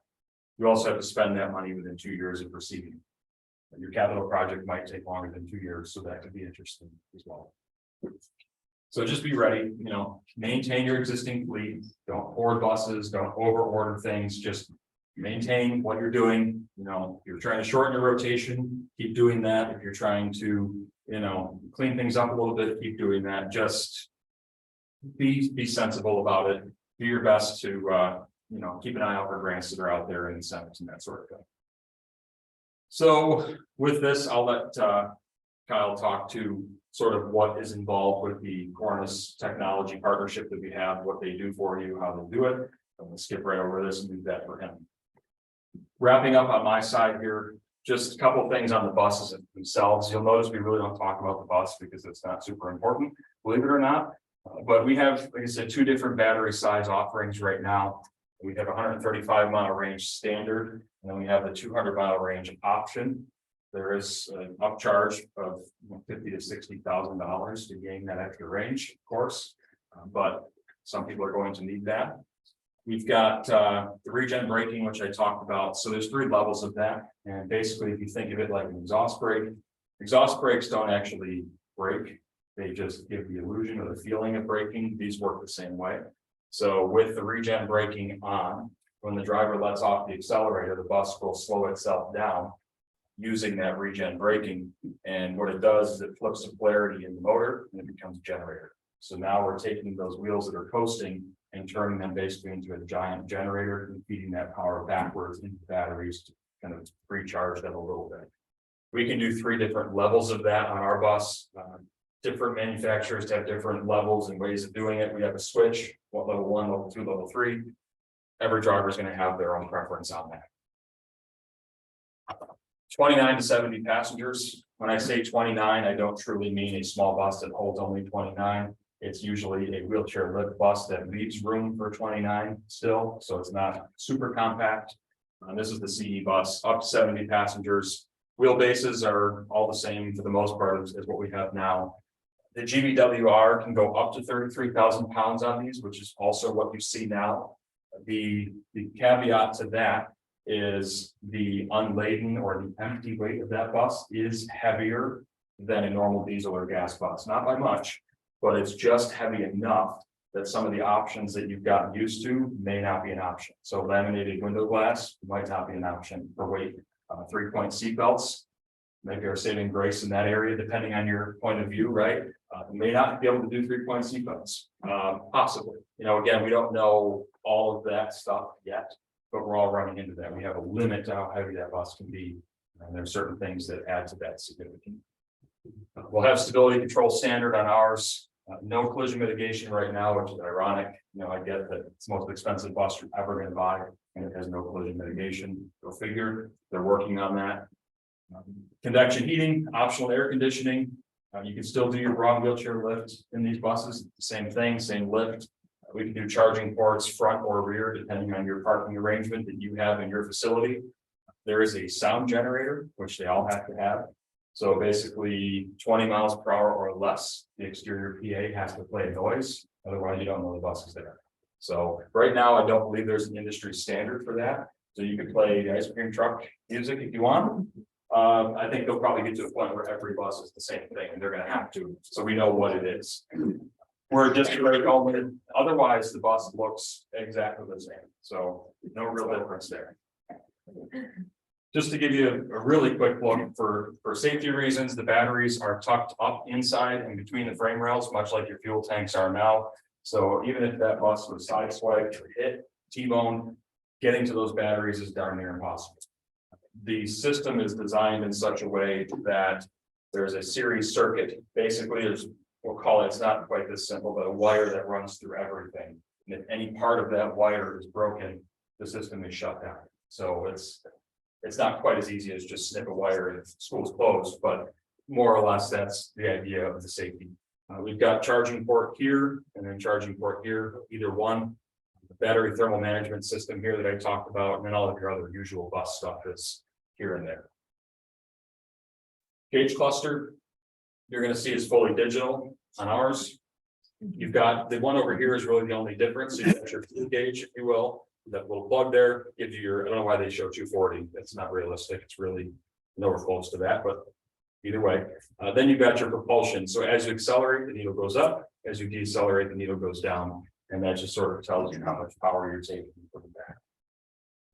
You also have to spend that money within 2 years of receiving. Your capital project might take longer than 2 years, so that could be interesting as well. So just be ready, maintain your existing fleet, don't hoard buses, don't over order things, just maintain what you're doing. If you're trying to shorten your rotation, keep doing that. If you're trying to, clean things up a little bit, keep doing that. Just be sensible about it. Do your best to, keep an eye out for grants that are out there and incentives and that sort of thing. So with this, I'll let Kyle talk to sort of what is involved with the Cornice technology partnership that we have, what they do for you, how they do it. I'm going to skip right over this and do that for him. Wrapping up on my side here, just a couple of things on the buses themselves. You'll notice we really don't talk about the bus because it's not super important, believe it or not. But we have, like I said, 2 different battery size offerings right now. We have a 135-mile range standard, and then we have the 200-mile range option. There is an upcharge of $50,000 to $60,000 to gain that extra range, of course, but some people are going to need that. We've got the regen braking, which I talked about. So there's 3 levels of that, and basically, if you think of it like an exhaust brake, exhaust brakes don't actually brake; they just give the illusion or the feeling of braking. These work the same way. So with the regen braking on, when the driver lets off the accelerator, the bus will slow itself down using that regen braking. And what it does is it flips the polarity in the motor and it becomes a generator. So now we're taking those wheels that are coasting and turning them basically into a giant generator and feeding that power backwards into batteries to kind of recharge them a little bit. We can do 3 different levels of that on our bus. Different manufacturers have different levels and ways of doing it. We have a switch, level 1, level 2, level 3. Every driver is going to have their own preference on that. 29 to 70 passengers. When I say 29, I don't truly mean a small bus that holds only 29. It's usually a wheelchair lift bus that leaves room for 29 still, so it's not super compact. This is the CE bus, up to 70 passengers. Wheelbases are all the same for the most part as what we have now. The GVWR can go up to 33,000 pounds on these, which is also what you see now. The caveat to that is the unladen or the empty weight of that bus is heavier than a normal diesel or gas bus. Not by much, but it's just heavy enough that some of the options that you've gotten used to may not be an option. So laminated window glass might not be an option for weight. 3-point seatbelts maybe are saving grace in that area, depending on your point of view, right? You may not be able to do 3-point seatbelts, possibly. Again, we don't know all of that stuff yet, but we're all running into that. We have a limit to how heavy that bus can be, and there are certain things that add to that significantly. We'll have stability control standard on ours. No collision mitigation right now, which is ironic. I get that it's the most expensive bus you're ever going to buy, and it has no collision mitigation. Go figure. They're working on that. Convection heating, optional air conditioning. You can still do your raw wheelchair lift in these buses. Same thing, same lift. We can do charging ports front or rear, depending on your parking arrangement that you have in your facility. There is a sound generator, which they all have to have. So basically 20 miles per hour or less, the exterior PA has to play a noise, otherwise you don't know the bus is there. So right now, I don't believe there's an industry standard for that, so you can play the ice cream truck music if you want. I think they'll probably get to the point where every bus is the same thing, and they're gonna have to, so we know what it is. We're just like, otherwise the bus looks exactly the same, so no real difference there. Just to give you a really quick look for safety reasons, the batteries are tucked up inside and between the frame rails, much like your fuel tanks are now. So even if that bus was sideswiped or hit, T-boned, getting to those batteries is darn near impossible. The system is designed in such a way that there's a series circuit. Basically, we'll call it, it's not quite this simple, but a wire that runs through everything. And if any part of that wire is broken, the system is shut down. So it's not quite as easy as just snip a wire and school's closed, but more or less that's the idea of the safety. We've got charging port here and then charging port here, either one. The battery thermal management system here that I talked about, and then all of your other usual bus stuff is here and there. Gauge cluster, you're going to see is fully digital on ours. You've got the one over here is really the only difference. So you got your fuel gauge, if you will, that little plug there gives you your, I don't know why they show 240. It's not realistic. It's really nowhere close to that, but either way. Then you've got your propulsion. So as you accelerate, the needle goes up. As you decelerate, the needle goes down. And that just sort of tells you how much power you're taking from the back.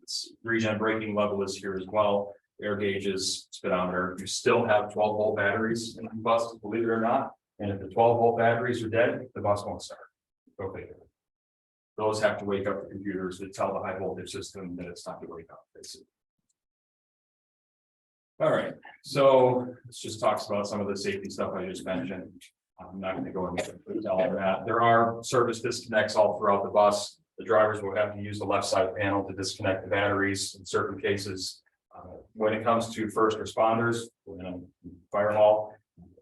This regen braking level is here as well. Air gauges, speedometer. You still have 12-volt batteries in the bus, believe it or not. And if the 12-volt batteries are dead, the bus won't start. Go figure. Those have to wake up the computers to tell the high voltage system that it's time to wake up, basically. All right, so this just talks about some of the safety stuff I just mentioned. I'm not going to go into all of that. There are service disconnects all throughout the bus. The drivers will have to use the left side panel to disconnect the batteries in certain cases. When it comes to first responders, fire hall,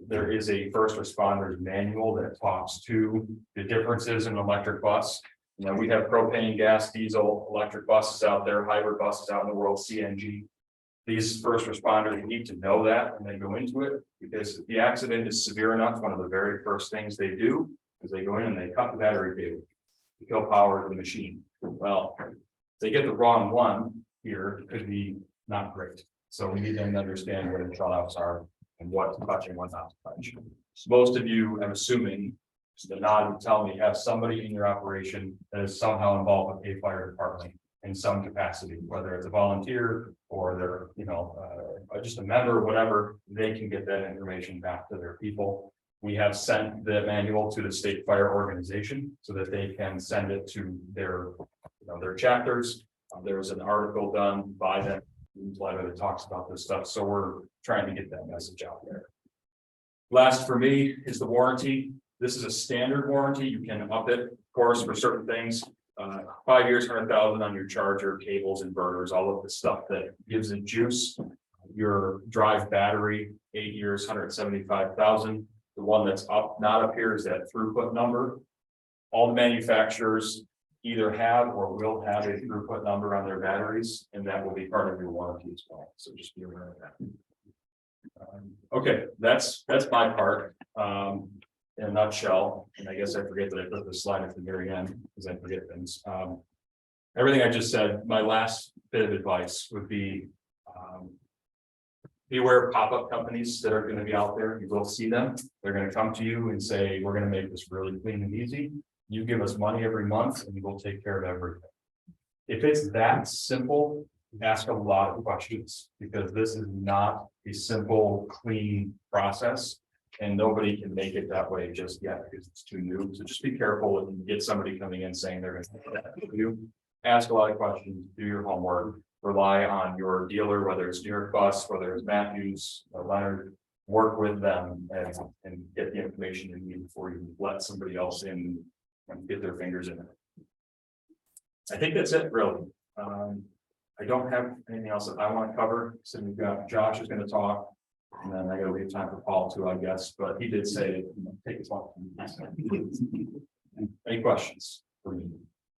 there is a first responders manual that talks to the differences in an electric bus. You know, we have propane, gas, diesel, electric buses out there, hybrid buses out in the world, CNG. These first responders need to know that when they go into it, because if the accident is severe enough, one of the very first things they do is they go in and they cut the battery cable to kill power to the machine. Well, if they get the wrong one here, it could be not great. So we need them to understand what the shutoffs are and what to touch and what not to touch. So most of you, I'm assuming, the nod would tell me, have somebody in your operation that is somehow involved with a fire department in some capacity, whether it's a volunteer or they're, just a member, whatever, they can get that information back to their people. We have sent the manual to the state fire organization so that they can send it to their chapters. There was an article done by them, newsletter that talks about this stuff. So we're trying to get that message out there. Last for me is the warranty. This is a standard warranty. You can up it, of course, for certain things. 5 years, 100,000 on your charger, cables, inverters, all of the stuff that gives it juice. Your drive battery, 8 years, 175,000. The one that's up, not up here, is that throughput number. All the manufacturers either have or will have a throughput number on their batteries, and that will be part of your warranty as well. So just be aware of that. Okay, that's my part. In a nutshell, and I guess I forget that I put this slide at the very end because I forget things. Everything I just said, my last bit of advice would be beware of pop-up companies that are going to be out there. You will see them. They're going to come to you and say, we're going to make this really clean and easy. You give us money every month and we'll take care of everything. If it's that simple, ask a lot of questions, because this is not a simple, clean process. And nobody can make it that way just yet because it's too new. So just be careful when you get somebody coming in saying they're going to do that for you. Ask a lot of questions, do your homework, rely on your dealer, whether it's New York Bus, whether it's Matthews or Leonard, work with them and get the information you need before you let somebody else in and get their fingers in it. I think that's it, really. I don't have anything else that I want to cover. So we've got Josh is going to talk. And then I gotta leave time for Paul too, I guess, but he did say, take his time. Any questions for me?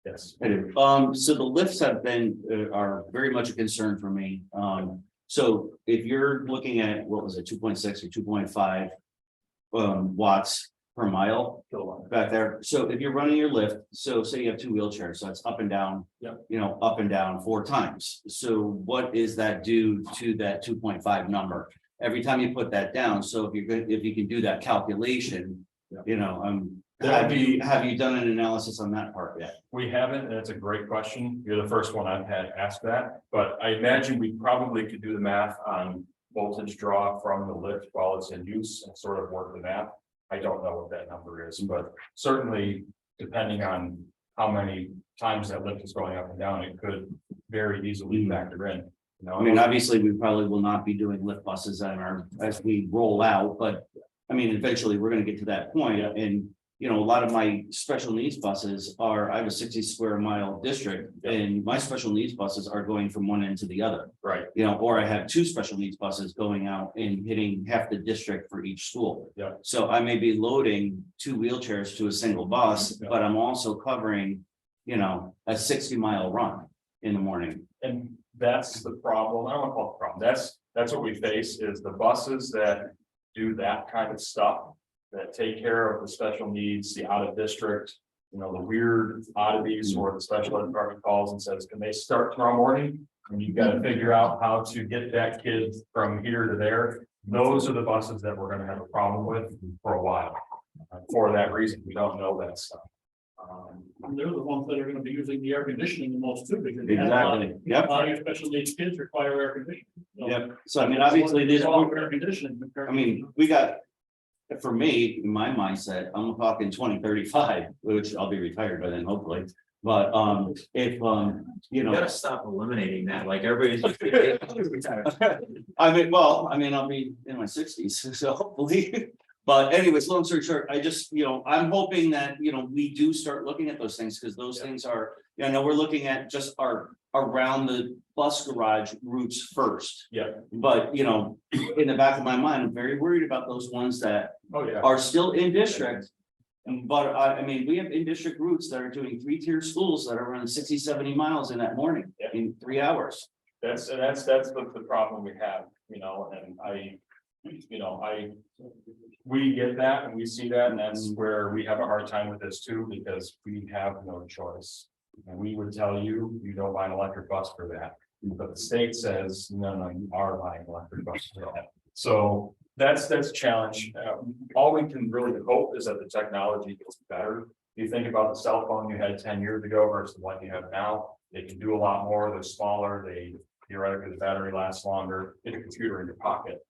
Yes. So the lifts have been, are very much a concern for me. So if you're looking at, what was it, 2.6 or 2.5 watts per mile back there. So if you're running your lift, so say you have two wheelchairs, so it's up and down. Yep. You know, up and down 4 times. So what is that do to that 2.5 number? Every time you put that down, so if you're good, if you can do that calculation, Yep. you know, That would have you done an analysis on that part yet? We haven't, and it's a great question. You're the first one I've had asked that, but I imagine we probably could do the math on voltage draw from the lift while it's in use and sort of work the math. I don't know what that number is, but certainly depending on how many times that lift is going up and down, it could very easily factor in. You know, I mean, obviously, we probably will not be doing lift buses as we roll out, but I mean, eventually, we're gonna get to that point, and you know, a lot of my special needs buses are, I have a 60 square mile district, and my special needs buses are going from one end to the other. right, You know, or I have 2 special needs buses going out and hitting half the district for each school. Yeah. So I may be loading 2 wheelchairs to a single bus, Yeah. but I'm also covering, you know, a 60-mile run in the morning. and that's the problem. I don't want to call it the problem. That's what we face is the buses that do that kind of stuff. That take care of the special needs, the out of district, you know, the weird oddities where the special ed department calls and says, can they start tomorrow morning? And you've got to figure out how to get that kid from here to there. Those are the buses that we're gonna have a problem with for a while. For that reason, we don't know that stuff. And they're the ones that are gonna be using the air conditioning the most too, because they have a lot Exactly, yep, of your special needs kids require air conditioning. So yep. So I mean, obviously, it's this, all air conditioning. I mean, we got. For me, in my mindset, I'm talking 2035, which I'll be retired by then, hopefully. But if you You know, gotta stop eliminating that, like everybody's. I mean, well, I mean, I'll be in my 60s, so hopefully. But anyways, long story short, I just, you know, I'm hoping that, you know, we do start looking at those things, because those things are, I know we're looking at just our around the bus garage routes first. Yeah. But, you know, in the back of my mind, I'm very worried about those ones that Oh, yeah. are still in district. And but I mean, we have in district routes that are doing 3-tier schools that are running 60, 70 miles in that morning in 3 hours. That's the problem we have, you know, and we get that and we see that, and that's where we have a hard time with this too, because we have no choice. And we would tell you, you don't buy an electric bus for that, but the state says, no, you are buying an electric bus for that. So that's a challenge. All we can really hope is that the technology gets better. If you think about the cell phone you had 10 years ago versus the one you have now, they can do a lot more, they're smaller, theoretically the battery lasts longer, get a computer in your pocket.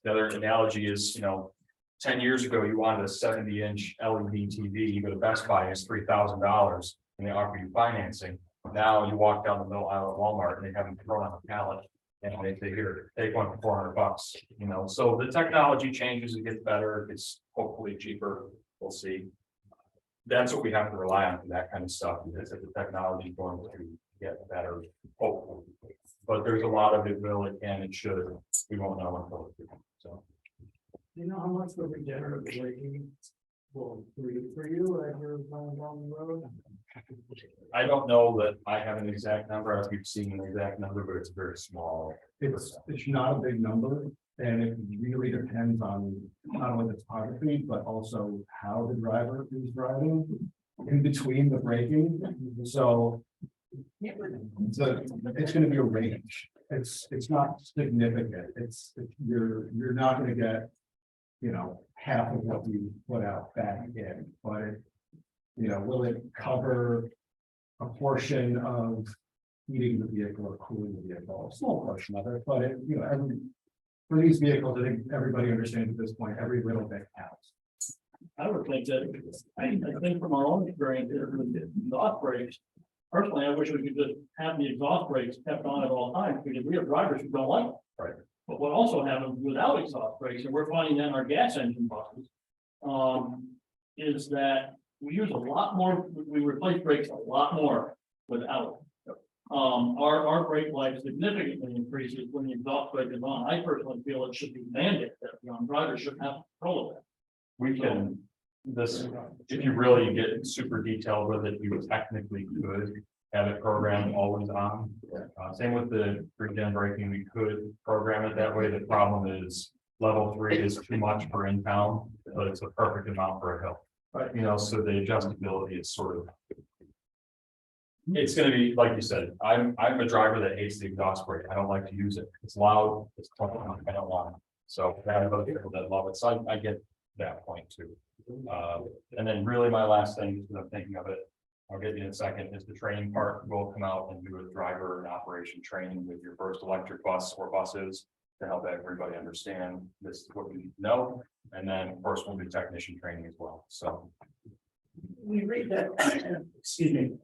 The other analogy is, you know, 10 years ago, you wanted a 70-inch LED TV, you go to Best Buy, it's $3,000, and they offer you financing. Now you walk down the middle aisle at Walmart and they have them thrown on a pallet, and they say, here, take one for $400, you know, so the technology changes, it gets better, it gets hopefully cheaper, we'll see. That's what we have to rely on for that kind of stuff, is that the technology is going to get better, hopefully. But there's a lot of it will, it can, it should, we won't know until it's done, so. Do you know how much the regenerative braking will do for you as you're going down the road? I don't know that I have an exact number, I keep seeing an exact number, but it's very small. It's not a big number, and it really depends on not only the topography, but also how the driver is driving in between the braking. So it's gonna be a range. It's not significant. You're not gonna get, you know, half of what you put out back in, but it, you know, will it cover a portion of heating the vehicle or cooling the vehicle? A small portion of it, but it, you know, for these vehicles, I think everybody understands at this point, every little bit counts. I would think that, I think from our own experience, with the exhaust brakes, personally, I wish we could just have the exhaust brakes kept on at all times, because we have drivers who don't like it. Right. But what also happens without exhaust brakes, and we're finding that in our gas engine buses, is that we use a lot more, we replace brakes a lot more without. Our brake life significantly increases when the exhaust brake is on. I personally feel it should be mandated that drivers should have control of that. We can, if you really get super detailed with it, you technically could have it programmed always on. Same with the pre-gen braking, we could program it that way. The problem is level 3 is too much for in town, but it's a perfect amount for a hill. But you know, so the adjustability is sort of. It's gonna be, like you said, I'm a driver that hates the exhaust brake. I don't like to use it. It's loud, it's tough, I don't want it. So I have other people that love it, so I get that point too. And then really my last thing, because I'm thinking of it, I'll get you in a second, is the training part. We'll come out and do a driver and operation training with your first electric bus or buses to help everybody understand this is what you know. And then of course we'll do technician training as well, so. We read that, excuse me,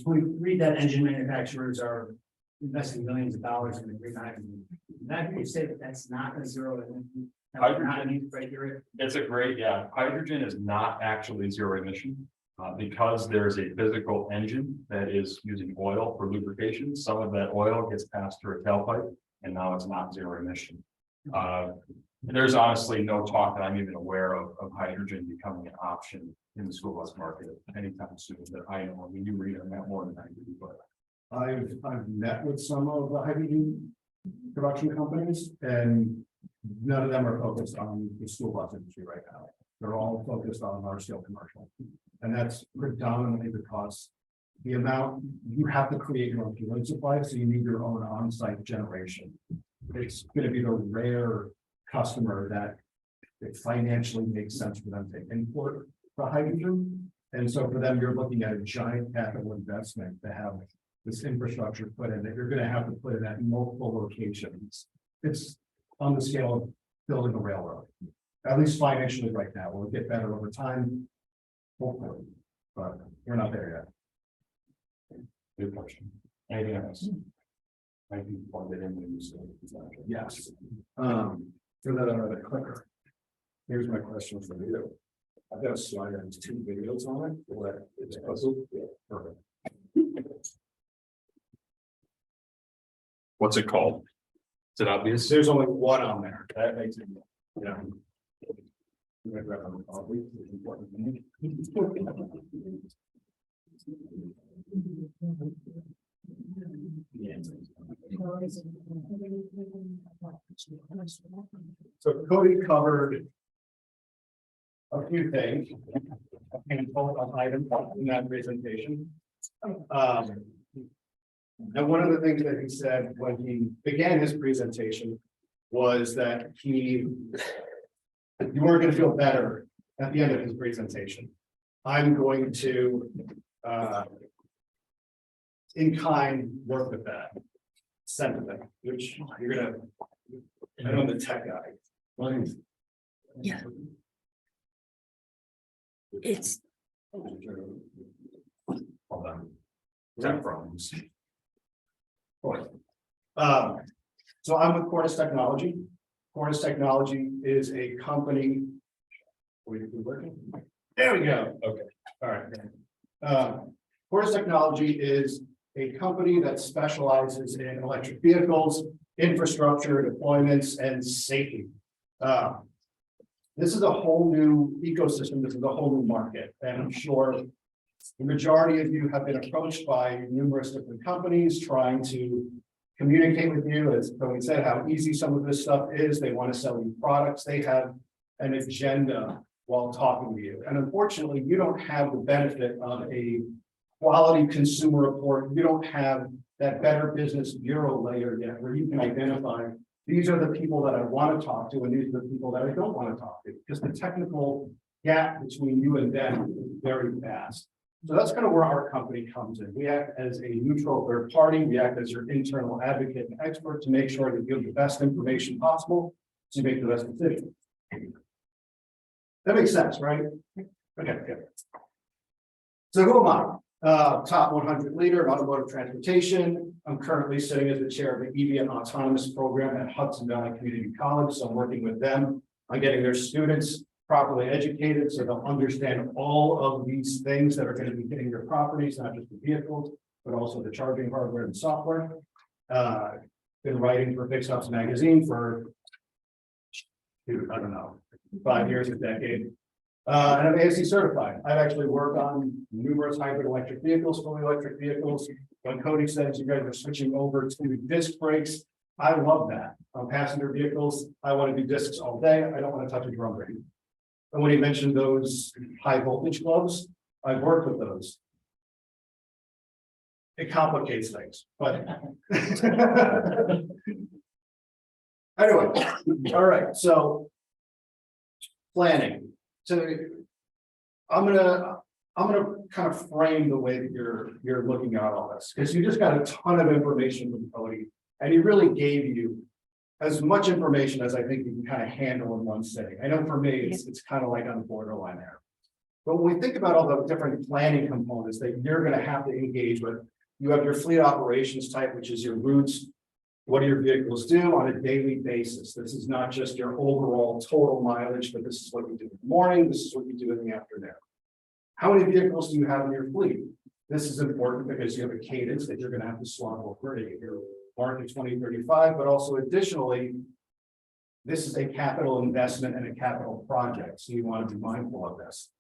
we read that engine manufacturers are investing millions of dollars in the green hydrogen. Now you say that that's not a zero emission. It's a great, yeah, hydrogen is not actually zero emission. Because there's a physical engine that is using oil for lubrication, some of that oil gets passed through a tailpipe, and now it's not zero emission. There's honestly no talk that I'm even aware of hydrogen becoming an option in the school bus market anytime soon that I know. I mean, you read them that more than I do, but. I've met with some of the hydrogen production companies, and none of them are focused on the school bus industry right now. They're all focused on large scale commercial. And that's predominantly because the amount you have to create your own fuel supply, so you need your own on-site generation. It's going to be the rare customer that it financially makes sense for them to import the hydrogen. And so for them, you're looking at a giant capital investment to have this infrastructure put in that you're going to have to put in at multiple locations. It's on the scale of building a railroad, at least financially right now. Will it get better over time? Hopefully, but we're not there yet. Good question. Anything else? I think you plugged it in when you said it. Yes. For that other clicker. Here's my question for you. I've got a slide that has 2 videos on it. What it's puzzled. Perfect. What's it called? Is it obvious? There's only one on there. That makes it, yeah. So Cody covered a few things, a handful of items in that presentation. And one of the things that he said when he began his presentation was that you weren't going to feel better at the end of his presentation. I'm going to, in kind, work with that sentiment, which you're going to, I know the tech guy. Yeah. It's, Hold on. Tech problems. So I'm with Cortis Technology. Cortis Technology is a company. Will you be working? There we go. Okay. All right. Cortis Technology is a company that specializes in electric vehicles, infrastructure, deployments, and safety. This is a whole new ecosystem. This is a whole new market, and I'm sure the majority of you have been approached by numerous different companies trying to communicate with you, as Tony said, how easy some of this stuff is. They want to sell you products. They have an agenda while talking to you. And unfortunately, you don't have the benefit of a quality consumer report. You don't have that Better Business Bureau layer yet, where you can identify these are the people that I want to talk to, and these are the people that I don't want to talk to, because the technical gap between you and them is very vast. So that's kind of where our company comes in. We act as a neutral third party. We act as your internal advocate and expert to make sure that you have the best information possible to make the best decision. That makes sense, right? Okay, good. So who am I? Top 100 leader in automotive transportation. I'm currently sitting as the chair of the EV and autonomous program at Hudson Valley Community College. So I'm working with them on getting their students properly educated so they'll understand all of these things that are going to be hitting their properties, not just the vehicles, but also the charging hardware and software. Been writing for Fix Ups magazine for, I don't know, 5 years, a decade. And I'm ASC certified. I've actually worked on numerous hybrid electric vehicles, fully electric vehicles. When Cody says you guys are switching over to disc brakes, I love that. On passenger vehicles, I want to do discs all day. I don't want to touch a drum brake. And when he mentioned those high voltage gloves, I've worked with those. It complicates things, but. Anyway, all right, so. Planning. So I'm gonna kind of frame the way that you're looking at all this, because you just got a ton of information from Cody, and he really gave you as much information as I think you can kind of handle in one sitting. I know for me, it's kind of like on the borderline there. But when we think about all the different planning components that you're gonna have to engage with, you have your fleet operations type, which is your routes. What do your vehicles do on a daily basis? This is not just your overall total mileage, but this is what you do in the morning. This is what you do in the afternoon. How many vehicles do you have in your fleet? This is important because you have a cadence that you're going to have to swap over to get your market 2035, but also additionally, this is a capital investment and a capital project. So you want to be mindful of this.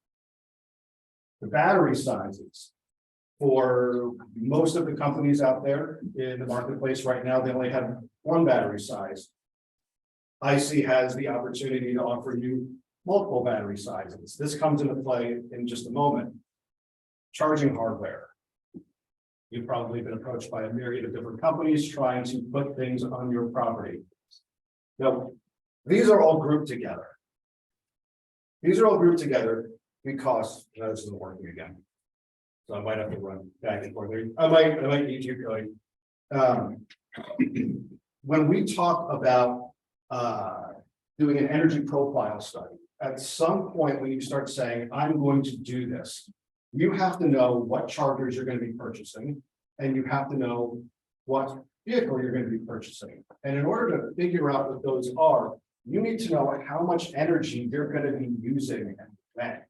The battery sizes. For most of the companies out there in the marketplace right now, they only have one battery size. IC has the opportunity to offer you multiple battery sizes. This comes into play in just a moment. Charging hardware. You've probably been approached by a myriad of different companies trying to put things on your property. Now, these are all grouped together. These are all grouped together because this isn't working again. So I might have to run back and forth there. I might need you, Cody. When we talk about doing an energy profile study, at some point when you start saying, I'm going to do this, you have to know what chargers you're going to be purchasing, and you have to know what vehicle you're going to be purchasing. And in order to figure out what those are, you need to know how much energy you're going to be using and when.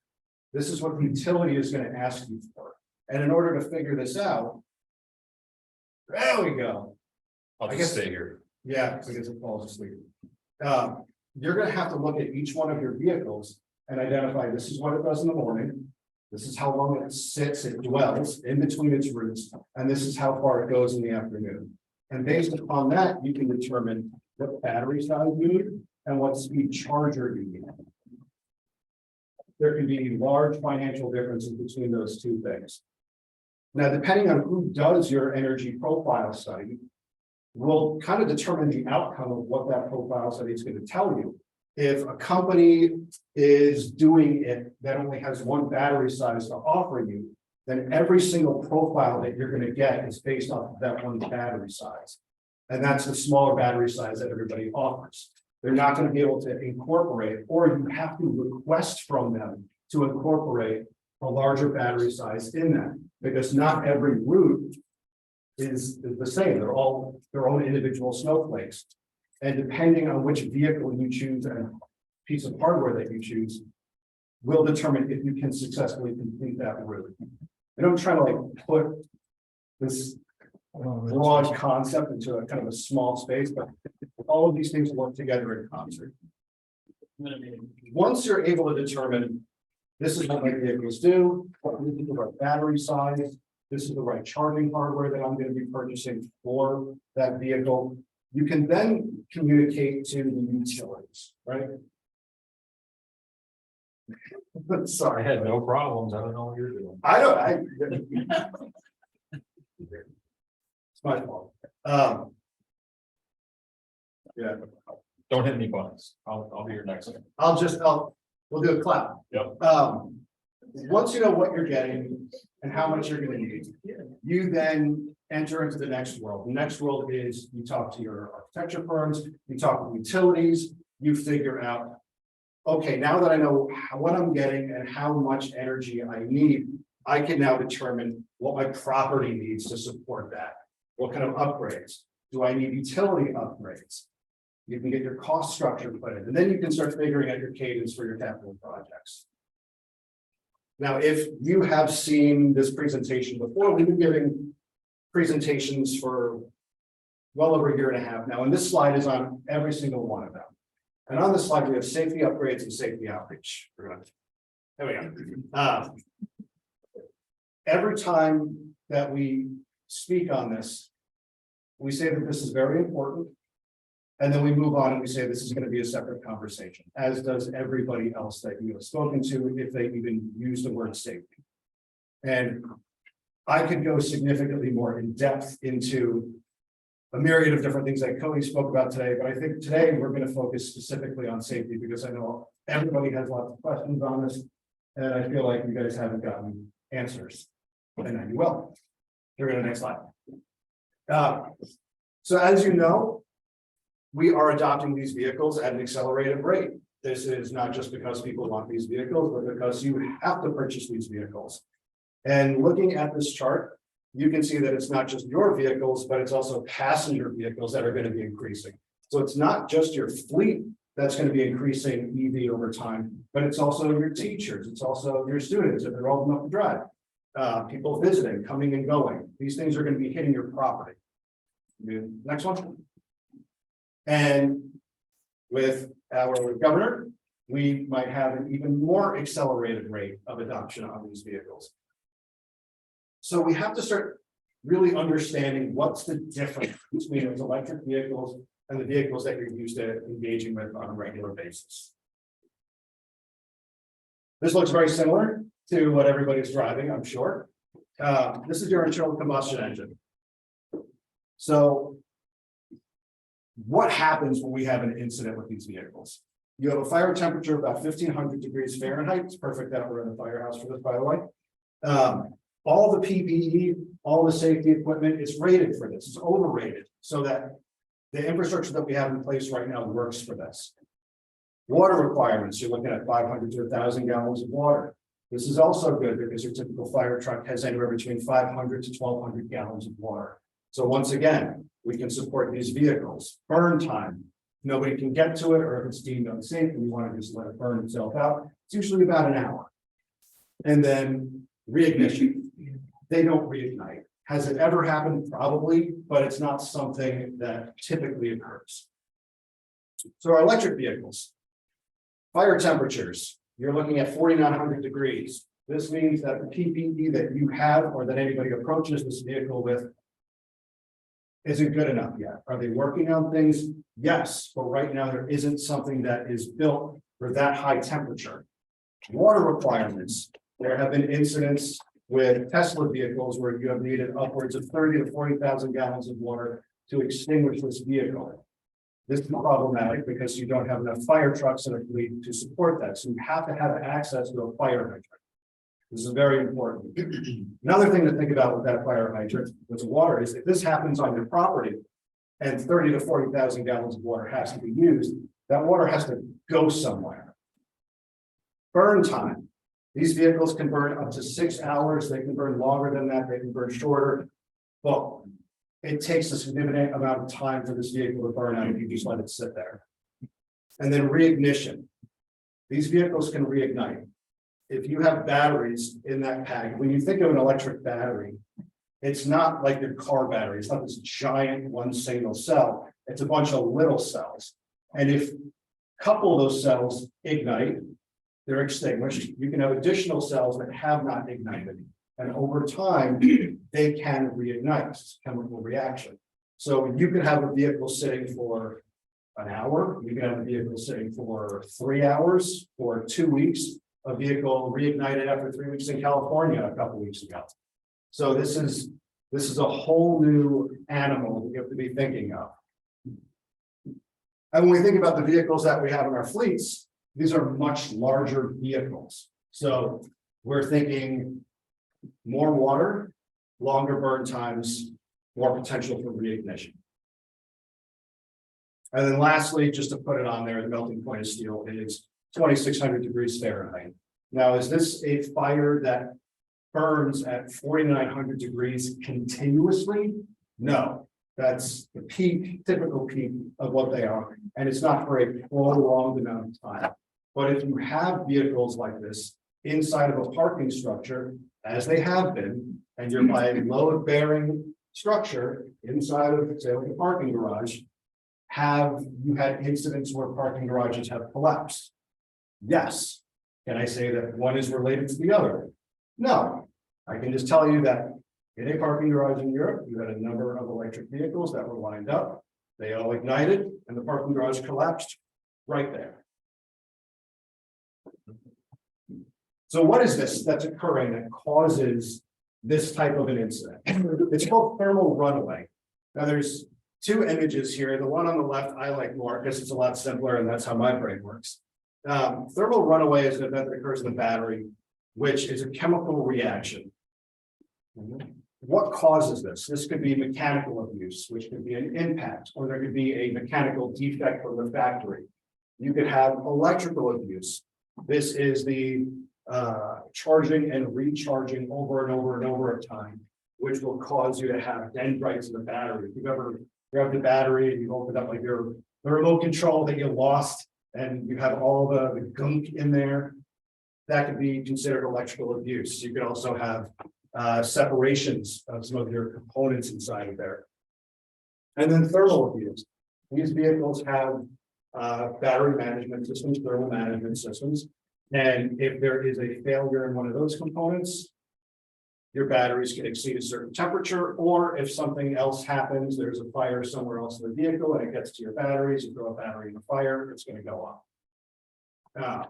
This is what the utility is going to ask you for. And in order to figure this out, there we go. I'll just stay here. Yeah, because it falls asleep. You're going to have to look at each one of your vehicles and identify this is what it does in the morning. This is how long it sits, it dwells in between its routes, and this is how far it goes in the afternoon. And based upon that, you can determine what battery size you need and what speed charger you need. There can be large financial differences between those two things. Now, depending on who does your energy profile study, will kind of determine the outcome of what that profile study is going to tell you. If a company is doing it that only has one battery size to offer you, then every single profile that you're going to get is based off of that one battery size. And that's the smaller battery size that everybody offers. They're not going to be able to incorporate, or you have to request from them to incorporate a larger battery size in that, because not every route is the same. They're all their own individual snowflakes. And depending on which vehicle you choose and piece of hardware that you choose, will determine if you can successfully complete that route. And I'm trying to like put this broad concept into a kind of a small space, but all of these things work together in concert. Once you're able to determine this is what my vehicles do, what we think of our battery size, this is the right charging hardware that I'm going to be purchasing for that vehicle, you can then communicate to the utilities, right? Sorry. I had no problems. I don't know what you're doing. It's my fault. Yeah. Don't hit any buttons. I'll be your next one. We'll do a clap. Yep. Once you know what you're getting and how much you're gonna need, you then enter into the next world. The next world is you talk to your architecture firms, you talk with utilities, you figure out, okay, now that I know what I'm getting and how much energy I need, I can now determine what my property needs to support that. What kind of upgrades? Do I need utility upgrades? You can get your cost structure put in, and then you can start figuring out your cadence for your capital projects. Now, if you have seen this presentation before, we've been giving presentations for well over a year and a half now, and this slide is on every single one of them. And on this slide, we have safety upgrades and safety outreach. There we go. Every time that we speak on this, we say that this is very important. And then we move on and we say this is going to be a separate conversation, as does everybody else that you have spoken to, if they even use the word safety. And I could go significantly more in depth into a myriad of different things that Cody spoke about today, but I think today we're going to focus specifically on safety because I know everybody has lots of questions on this. And I feel like you guys haven't gotten answers. And then you will. Here we go, next slide. So as you know, we are adopting these vehicles at an accelerated rate. This is not just because people want these vehicles, but because you have to purchase these vehicles. And looking at this chart, you can see that it's not just your vehicles, but it's also passenger vehicles that are going to be increasing. So it's not just your fleet that's going to be increasing EV over time, but it's also your teachers. It's also your students if they're old enough to drive. People visiting, coming and going. These things are going to be hitting your property. Next one. And with our governor, we might have an even more accelerated rate of adoption on these vehicles. So we have to start really understanding what's the difference between those electric vehicles and the vehicles that you're used to engaging with on a regular basis. This looks very similar to what everybody's driving, I'm sure. This is your internal combustion engine. So what happens when we have an incident with these vehicles? You have a fire temperature of about 1,500 degrees Fahrenheit. It's perfect that we're in the firehouse for this, by the way. All the PPE, all the safety equipment is rated for this. It's overrated so that the infrastructure that we have in place right now works for this. Water requirements, you're looking at 500 to 1,000 gallons of water. This is also good because your typical fire truck has anywhere between 500 to 1,200 gallons of water. So once again, we can support these vehicles. Burn time, nobody can get to it, or if it's deemed unsafe and we want to just let it burn itself out, it's usually about an hour. And then reignition, they don't reignite. Has it ever happened? Probably, but it's not something that typically occurs. So our electric vehicles, fire temperatures, you're looking at 4,900 degrees. This means that the PPE that you have or that anybody approaches this vehicle with isn't good enough yet. Are they working on things? Yes, but right now there isn't something that is built for that high temperature. Water requirements. There have been incidents with Tesla vehicles where you have needed upwards of 30 to 40,000 gallons of water to extinguish this vehicle. This is problematic because you don't have enough fire trucks in a fleet to support that. So you have to have access to a fire hydrant. This is very important. Another thing to think about with that fire hydrant with water is if this happens on your property and 30 to 40,000 gallons of water has to be used, that water has to go somewhere. Burn time. These vehicles can burn up to 6 hours. They can burn longer than that. They can burn shorter. But it takes a significant amount of time for this vehicle to burn out if you just let it sit there. And then reignition. These vehicles can reignite. If you have batteries in that pack, when you think of an electric battery, it's not like your car battery. It's not this giant one single cell. It's a bunch of little cells. And if a couple of those cells ignite, they're extinguished. You can have additional cells that have not ignited. And over time, they can reignite. It's a chemical reaction. So you can have a vehicle sitting for an hour. You can have a vehicle sitting for 3 hours or 2 weeks. A vehicle reignited after 3 weeks in California a couple weeks ago. So this is a whole new animal that you have to be thinking of. And when we think about the vehicles that we have in our fleets, these are much larger vehicles. So we're thinking more water, longer burn times, more potential for reignition. And then lastly, just to put it on there, the melting point of steel is 2,600 degrees Fahrenheit. Now, is this a fire that burns at 4,900 degrees continuously? No, that's the peak, typical peak of what they are. And it's not for a prolonged amount of time. But if you have vehicles like this inside of a parking structure, as they have been, and you're by a load-bearing structure inside of, say, like a parking garage, have you had incidents where parking garages have collapsed? Yes. Can I say that one is related to the other? No, I can just tell you that in a parking garage in Europe, you had a number of electric vehicles that were lined up. They all ignited and the parking garage collapsed right there. So what is this that's occurring that causes this type of an incident? It's called thermal runaway. Now there's two images here. The one on the left I like more because it's a lot simpler and that's how my brain works. Thermal runaway is an event that occurs in the battery, which is a chemical reaction. What causes this? This could be mechanical abuse, which could be an impact, or there could be a mechanical defect from the factory. You could have electrical abuse. This is the charging and recharging over and over and over a time, which will cause you to have dendrites in the battery. If you've ever grabbed the battery and you opened up like the remote control that you lost and you have all the gunk in there, that could be considered electrical abuse. You could also have separations of some of your components inside of there. And then thermal abuse. These vehicles have battery management systems, thermal management systems. And if there is a failure in one of those components, your batteries can exceed a certain temperature, or if something else happens, there's a fire somewhere else in the vehicle and it gets to your batteries, you throw a battery in the fire, it's going to go off.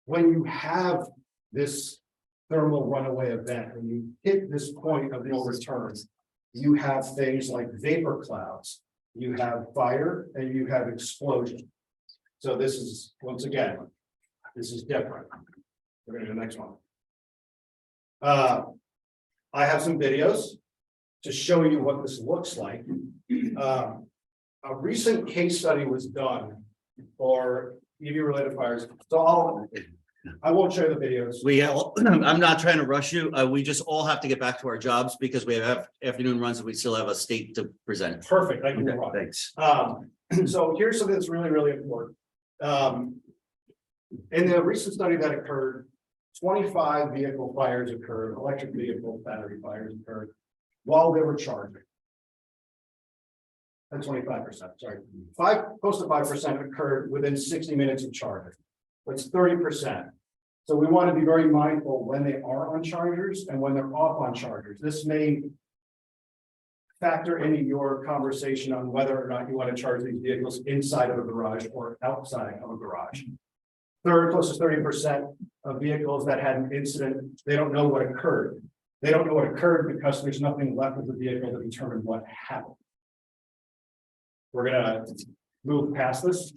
When you have this thermal runaway event, when you hit this point of no return, you have things like vapor clouds, you have fire, and you have explosion. So this is, once again, this is different. We're going to do the next one. I have some videos to show you what this looks like. A recent case study was done for EV-related fires. So I won't show the videos. I'm not trying to rush you. We just all have to get back to our jobs because we have afternoon runs and we still have a state to present. Perfect. I can Okay, move on. thanks. So here's something that's really, really important. In the recent study that occurred, 25 vehicle fires occurred, electric vehicle battery fires occurred while they were charging. And 25%, sorry. Close to 5% occurred within 60 minutes of charging. That's 30%. So we want to be very mindful when they are on chargers and when they're off on chargers. This may factor into your conversation on whether or not you want to charge these vehicles inside of a garage or outside of a garage. Close to 30% of vehicles that had an incident, they don't know what occurred. They don't know what occurred because there's nothing left of the vehicle to determine what happened. We're gonna move past this.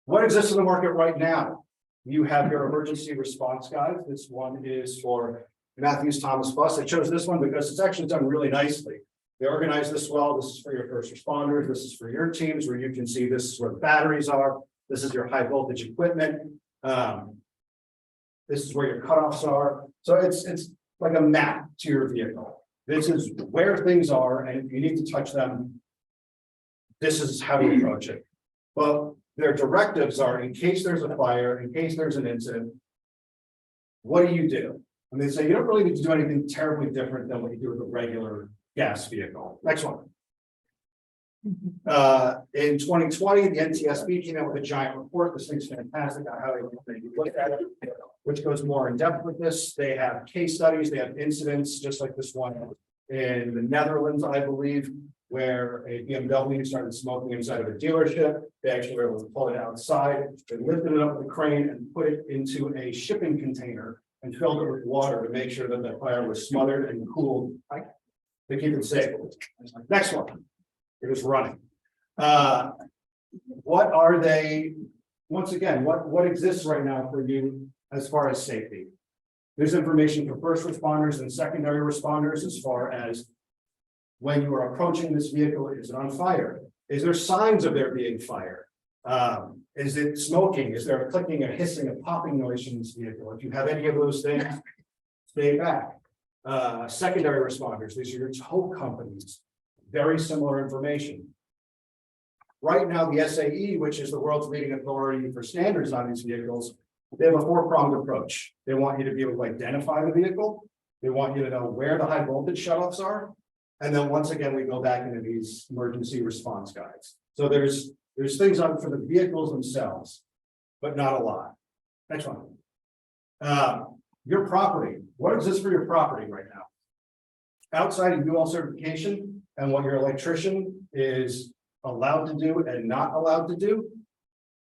What exists in the market right now? You have your emergency response guide. This one is for Matthews Thomas Bus. I chose this one because it's actually done really nicely. They organize this well. This is for your first responders. This is for your teams where you can see this is where the batteries are. This is your high voltage equipment. This is where your cutoffs are. So it's like a map to your vehicle. This is where things are, and if you need to touch them, this is how to approach it. But their directives are, in case there's a fire, in case there's an incident, what do you do? And they say you don't really need to do anything terribly different than what you do with a regular gas vehicle. Next one. In 2020, the NTSB came out with a giant report. This thing's fantastic. I highly recommend you look at it, which goes more in depth with this. They have case studies, they have incidents, just like this one in the Netherlands, I believe, where a BMW started smoking inside of a dealership. They actually were able to pull it outside. They lifted it up with a crane and put it into a shipping container and filled it with water to make sure that the fire was smothered and cooled to keep it safe. Next one. It was running. What are they? Once again, what exists right now for you as far as safety? There's information for first responders and secondary responders as far as when you are approaching this vehicle, is it on fire? Is there signs of there being fire? Is it smoking? Is there a clicking, a hissing, a popping noise from this vehicle? If you have any of those things, stay back. Secondary responders, these are your tow companies. Very similar information. Right now, the SAE, which is the world's leading authority for standards on these vehicles, they have a four-pronged approach. They want you to be able to identify the vehicle. They want you to know where the high voltage shutoffs are. And then once again, we go back into these emergency response guides. So there's things on for the vehicles themselves. but not a lot. Next one. Your property, what exists for your property right now? Outside of UL certification and what your electrician is allowed to do and not allowed to do,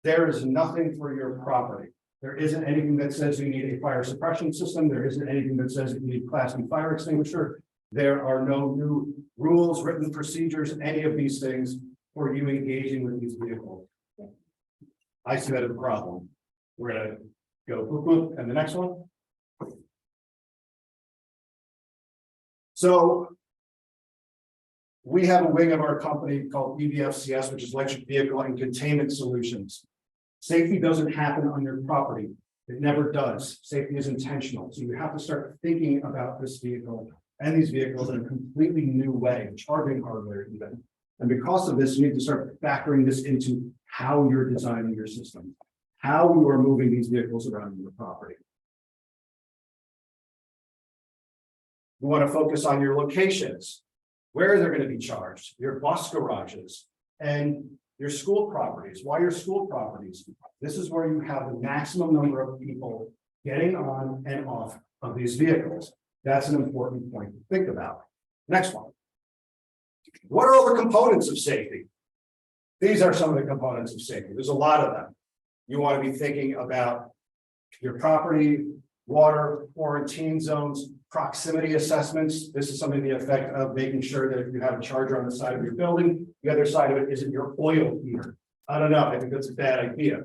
there is nothing for your property. There isn't anything that says you need a fire suppression system. There isn't anything that says you need Class B fire extinguisher. There are no new rules, written procedures, any of these things for you engaging with these vehicles. I see that as a problem. We're gonna go boop, boop, and the next one. So we have a wing of our company called EVFCS, which is Electric Vehicle and Containment Solutions. Safety doesn't happen on your property. It never does. Safety is intentional. So you have to start thinking about this vehicle and these vehicles in a completely new way, charging hardware even. And because of this, you need to start factoring this into how you're designing your system, how you are moving these vehicles around your property. You want to focus on your locations, where they're going to be charged, your bus garages, and your school properties. Why your school properties? This is where you have the maximum number of people getting on and off of these vehicles. That's an important point to think about. Next one. What are all the components of safety? These are some of the components of safety. There's a lot of them. You want to be thinking about your property, water, quarantine zones, proximity assessments. This is something to the effect of making sure that if you have a charger on the side of your building, the other side of it isn't your oil heater. I don't know. I think that's a bad idea.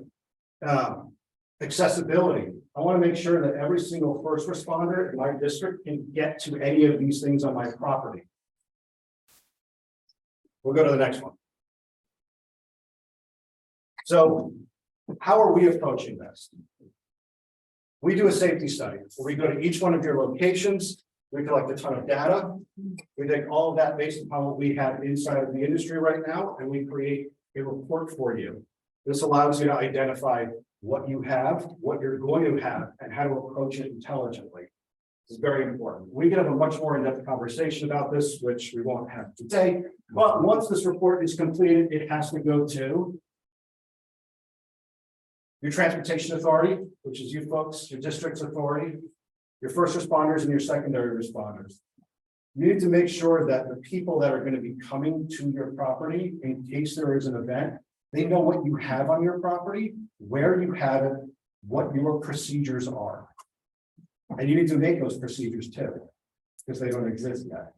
Accessibility. I want to make sure that every single first responder in my district can get to any of these things on my property. We'll go to the next one. So how are we approaching this? We do a safety study where we go to each one of your locations. We collect a ton of data. We take all of that based upon what we have inside of the industry right now, and we create a report for you. This allows you to identify what you have, what you're going to have, and how to approach it intelligently. This is very important. We can have a much more in-depth conversation about this, which we won't have today. But once this report is completed, it has to go to your transportation authority, which is you folks, your district's authority, your first responders and your secondary responders. You need to make sure that the people that are going to be coming to your property, in case there is an event, they know what you have on your property, where you have it, what your procedures are. And you need to make those procedures too, because they don't exist yet.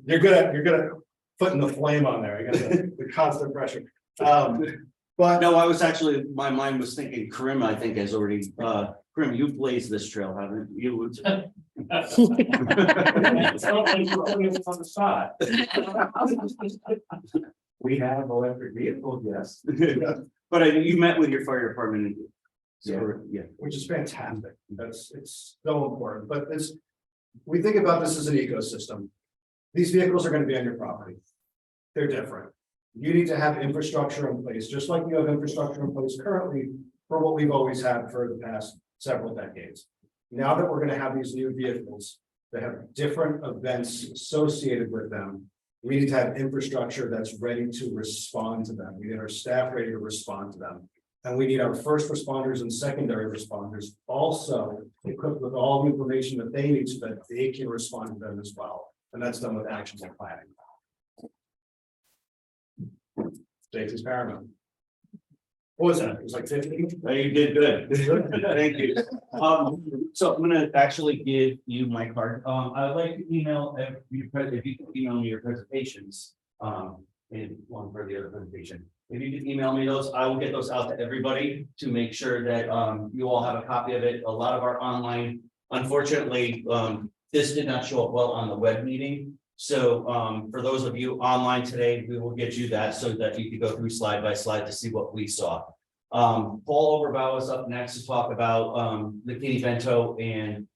You're good at putting the flame on there. I got the constant pressure. But No, I was actually, my mind was thinking Karim, I think has already, Karim, you blazed this trail, haven't you? It's not like you're putting it on the side. we have electric vehicles, yes. But you met with your fire department. So, yeah. Which is fantastic. It's so important, but we think about this as an ecosystem. These vehicles are going to be on your property. They're different. You need to have infrastructure in place, just like you have infrastructure in place currently for what we've always had for the past several decades. Now that we're going to have these new vehicles that have different events associated with them, we need to have infrastructure that's ready to respond to them. We need our staff ready to respond to them. And we need our first responders and secondary responders also equipped with all the information that they need so that they can respond to them as well. And that's done with actions and planning. Safety is paramount. What was that? It was like 15? You did good. Thank you. So I'm gonna actually give you my card. I'd like to email if you could email me your presentations. And one for the other presentation. If you could email me those, I will get those out to everybody to make sure that you all have a copy of it. A lot of our online, unfortunately, this did not show up well on the web meeting. So for those of you online today, we will get you that so that you can go through slide by slide to see what we saw. Paul Overbaugh is up next to talk about the McKinney Vento and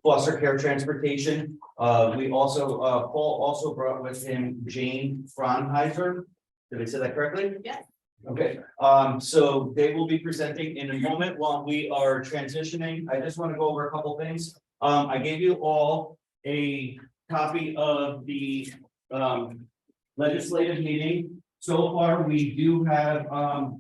foster care transportation. We also, Paul also brought with him Jane Fronheiser. Did I say that correctly? Yes. Okay, so they will be presenting in a moment while we are transitioning. I just want to go over a couple things. I gave you all a copy of the legislative meeting. So far, we do have,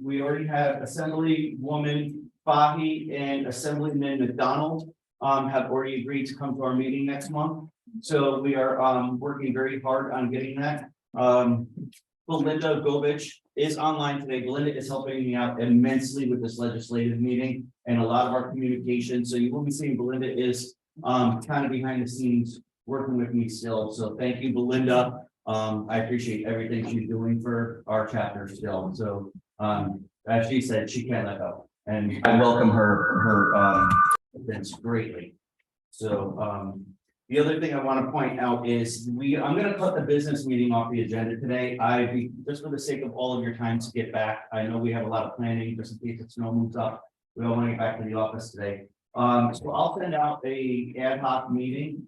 we already have Assemblywoman Fahy and Assemblyman McDonald. Have already agreed to come to our meeting next month. So we are, working very hard on getting that. Belinda Govich is online today. Belinda is helping me out immensely with this legislative meeting and a lot of our communication. So you will be seeing Belinda is, kind of behind the scenes, working with me still. So thank you, Belinda. I appreciate everything she's doing for our chapter still. So, as she said, she can't let go. And I welcome her events greatly. So, the other thing I want to point out is I'm going to cut the business meeting off the agenda today. Just for the sake of all of your time to get back. I know we have a lot of planning, just in case the snow moves up. We all want to get back to the office today. So I'll send out a ad hoc meeting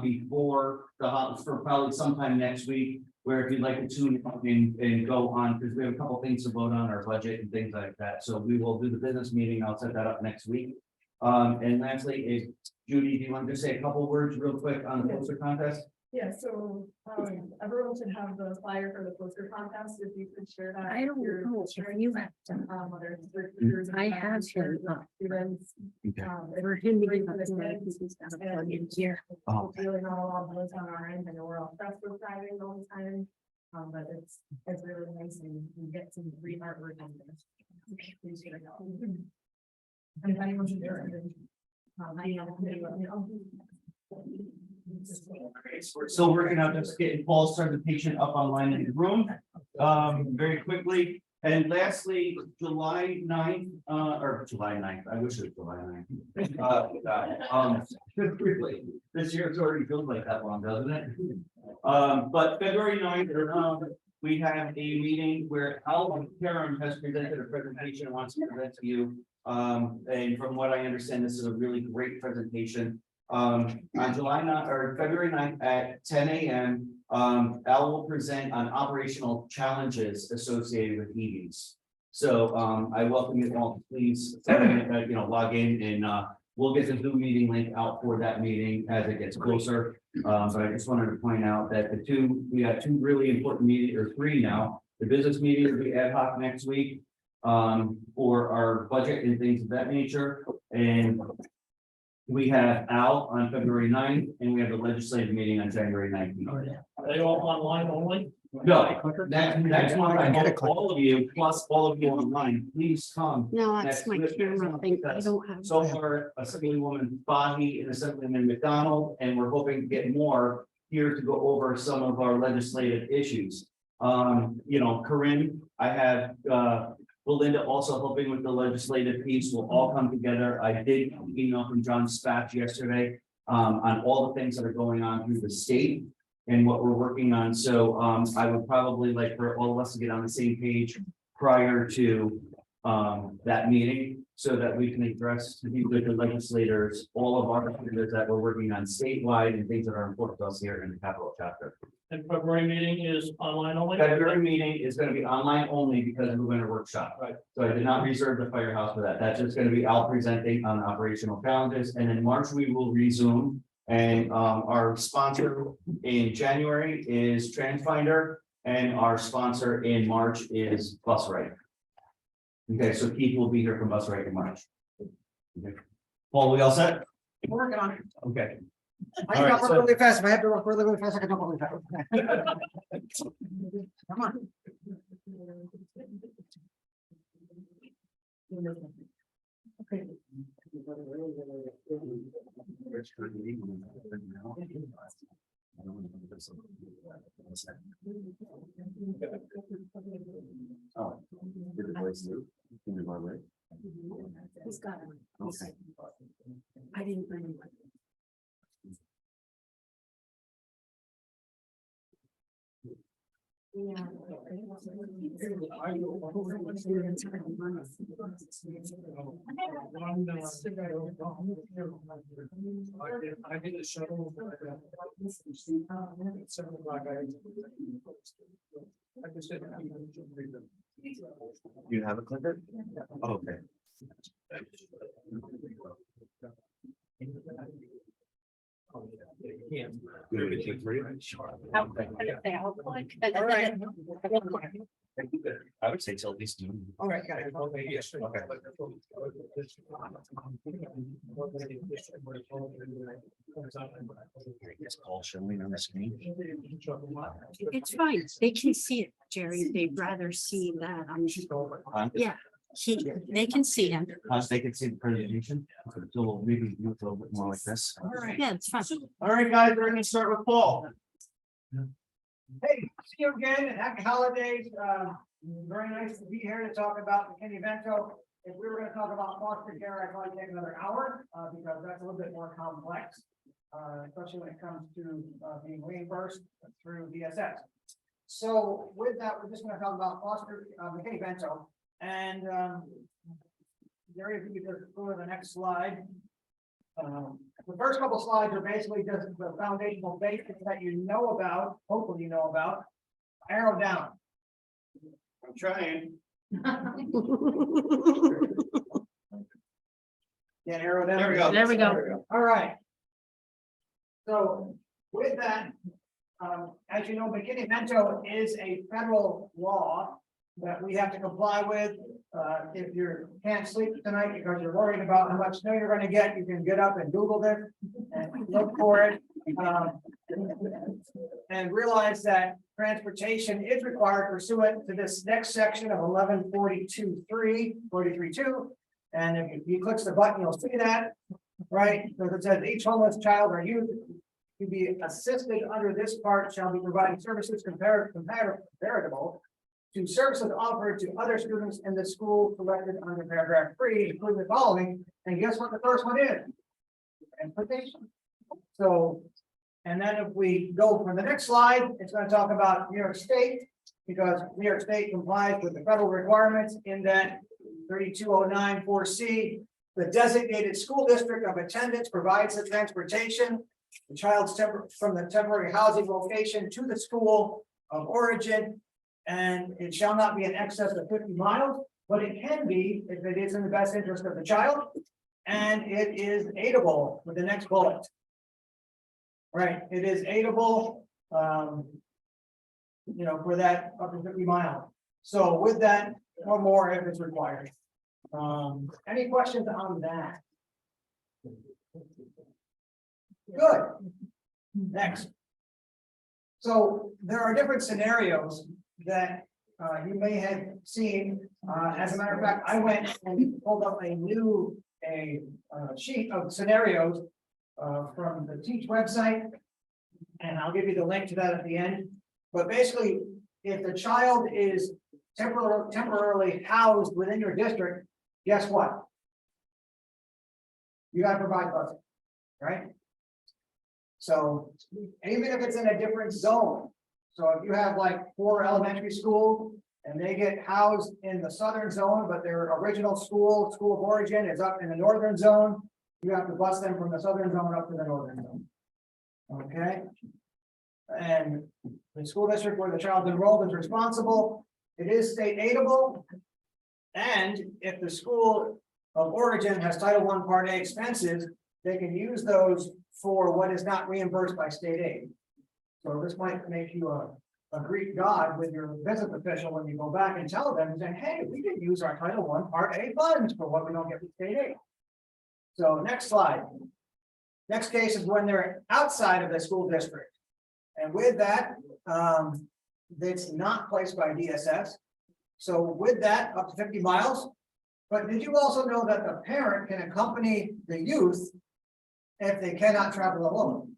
before for probably sometime next week, where if you'd like to tune in and go on, because we have a couple things to vote on our budget and things like that. So we will do the business meeting. I'll set that up next week. And lastly, is Judy, do you want to just say a couple words real quick on the poster contest? Yeah, so, everyone should have the flyer for the poster contest, if you could share that. I don't with your know if sharing, you have to. whether it's recruiters and I have share him with up. students. For him to Great get for up the there, kids. he's got a plug in here. Oh. It's really not a lot of those on our end, I know we're all stressed with driving all the time. But it's really nice and you get some free artwork on this. Please share it out. And if anyone should do it. I know, let me know. We're still working out just getting Paul's presentation up online in the room, very quickly. And lastly, July 9th, or July 9th, I wish it was July 9th. Quickly, this year it's already feels like that long, doesn't it? But February 9th, we have a meeting where Al Karam has presented a presentation, wants to present to you. And from what I understand, this is a really great presentation. On July 9th or February 9th at 10 a.m. Al will present on operational challenges associated with EVs. So I welcome you all, please, log in and we'll get the Zoom meeting link out for that meeting as it gets closer. But I just wanted to point out that we got two really important meetings, or three now. The business meeting will be ad hoc next week for our budget and things of that nature. And we have Al on February 9th, and we have the legislative meeting on January 19th. Are they all online only? No, that's one I get all of you, plus all of you online, please come. No, that's my camera thing. I don't have. So far, Assemblywoman Fahy and Assemblyman McDonald, and we're hoping to get more here to go over some of our legislative issues. Corinne, I have Belinda also helping with the legislative piece. Will all come together. I did email from John Spatch yesterday on all the things that are going on through the state and what we're working on. So I would probably like for all of us to get on the same page prior to that meeting, so that we can address to be with the legislators, all of our legislators that we're working on statewide and things that are important to us here in the Capitol chapter. And February meeting is online only? February meeting is going to be online only because we're going to workshop. Right. So I did not reserve the firehouse for that. That's just going to be Al presenting on operational challenges. And in March, we will resume. And our sponsor in January is TransFinder, and our sponsor in March is BusRight. Okay, so Keith will be here from BusRight in March. Okay. Paul, we all set? We're working on it. Okay. I All can right, work so- really fast. If I have to work really fast, I can work really fast. Come on. Okay. Oh, did the voice do? Can you go right? He's got it. Okay. I didn't bring him. Yeah. I did a shuttle. 7 o'clock. I just didn't. You have a clicker? Oh, okay. All right. I would say till at least noon. All right, got it. Yes, okay. It's all showing on the screen. It's fine. They can see it, Jerry. They'd rather see that. Yeah, they can see him. They can see the presentation, so we'll maybe do it a little bit more like this. Yeah, it's fine. All right, guys, we're gonna start with Paul. Hey, see you again and happy holidays. Very nice to be here to talk about McKinney Vento. If we were gonna talk about foster care, I'd probably take another hour, because that's a little bit more complex. Especially when it comes to, being reimbursed through DSS. So with that, we're just gonna talk about foster, McKinney Vento. And, Gary, if you could just go to the next slide. The first couple slides are basically just the foundational basics that you know about, hopefully you know about. Arrow down. I'm trying. Yeah, arrow down. There we go. There we go. All right. So with that, as you know, McKinney Vento is a federal law that we have to comply with. If you can't sleep tonight because you're worried about how much snow you're gonna get, you can get up and Google it and look for it. And realize that transportation is required pursuant to this next section of 1142.3, And if you click the button, you'll see that, right? Because it says each homeless child or youth to be assisted under this part shall be providing services comparable to services offered to other students in the school selected under paragraph 3, including the following. And guess what the first one is? Transportation. So, and then if we go for the next slide, it's going to talk about New York State, because New York State complies with the federal requirements in that 32094C. The designated school district of attendance provides the transportation. The child's from the temporary housing location to the school of origin. And it shall not be in excess of 50 miles, but it can be if it is in the best interest of the child. And it is aidable with the next bullet. Right, it is aidable, for that up to 50 miles. So with that, or more if it's required. Any questions on that? Good. Next. So there are different scenarios that you may have seen. As a matter of fact, I went and pulled up a new sheet of scenarios from the Teach website, and I'll give you the link to that at the end. But basically, if the child is temporarily housed within your district, guess what? You got to provide busing, right? So even if it's in a different zone, so if you have like 4 elementary schools and they get housed in the southern zone, but their original school of origin is up in the northern zone, you have to bus them from the southern zone up to the northern zone. Okay. And the school district where the child enrolled is responsible. It is state aidable. And if the school of origin has Title I Part A expenses, they can use those for what is not reimbursed by state aid. So this might make you a Greek god with your business official when you go back and tell them, say, hey, we can use our Title I Part A funds for what we don't get with state aid. So next slide. Next case is when they're outside of the school district. And with that, it's not placed by DSS. So with that, up to 50 miles. But did you also know that the parent can accompany the youth if they cannot travel alone?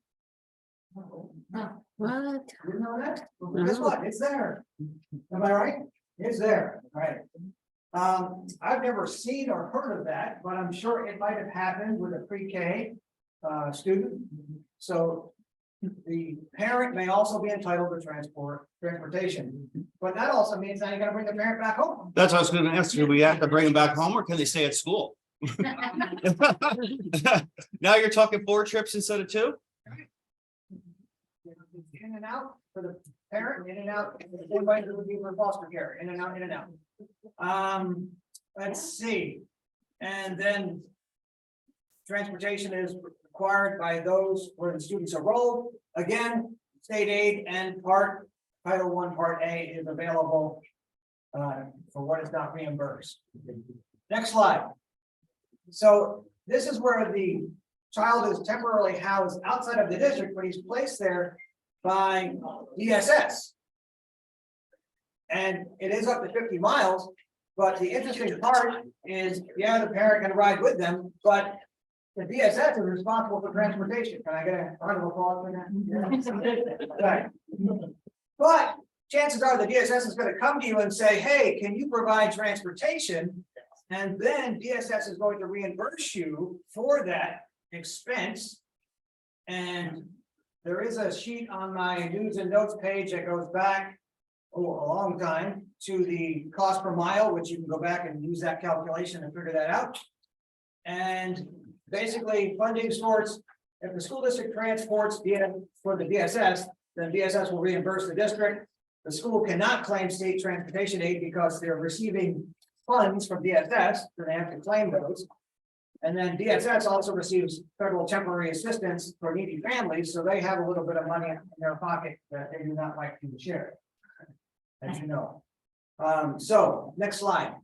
What? You didn't know that? Well, guess what? It's there. Am I right? It's there, right? I've never seen or heard of that, but I'm sure it might have happened with a pre-K student. So the parent may also be entitled to transportation, but that also means that you gotta bring the parent back home. That's what I was gonna ask you. Do we have to bring them back home or can they stay at school? Now you're talking 4 trips instead of 2? In and out for the parent, in and out, everybody would be for foster care, in and out, in and out. Let's see. And then transportation is required by those where the students enrolled. Again, state aid and Title I, Part A is available for what is not reimbursed. Next slide. So this is where the child is temporarily housed outside of the district, but he's placed there by DSS. And it is up to 50 miles, but the interesting part is, yeah, the parent can ride with them, but the DSS is responsible for transportation. Can I get a round of applause for that? Right. But chances are the DSS is going to come to you and say, hey, can you provide transportation? And then DSS is going to reimburse you for that expense. And there is a sheet on my news and notes page that goes back a long time to the cost per mile, which you can go back and use that calculation and figure that out. And basically funding source, if the school district transports for the DSS, then DSS will reimburse the district. The school cannot claim state transportation aid because they're receiving funds from DSS, so they have to claim those. And then DSS also receives federal temporary assistance for needy families, so they have a little bit of money in their pocket that they do not like to share, as you know. So next slide.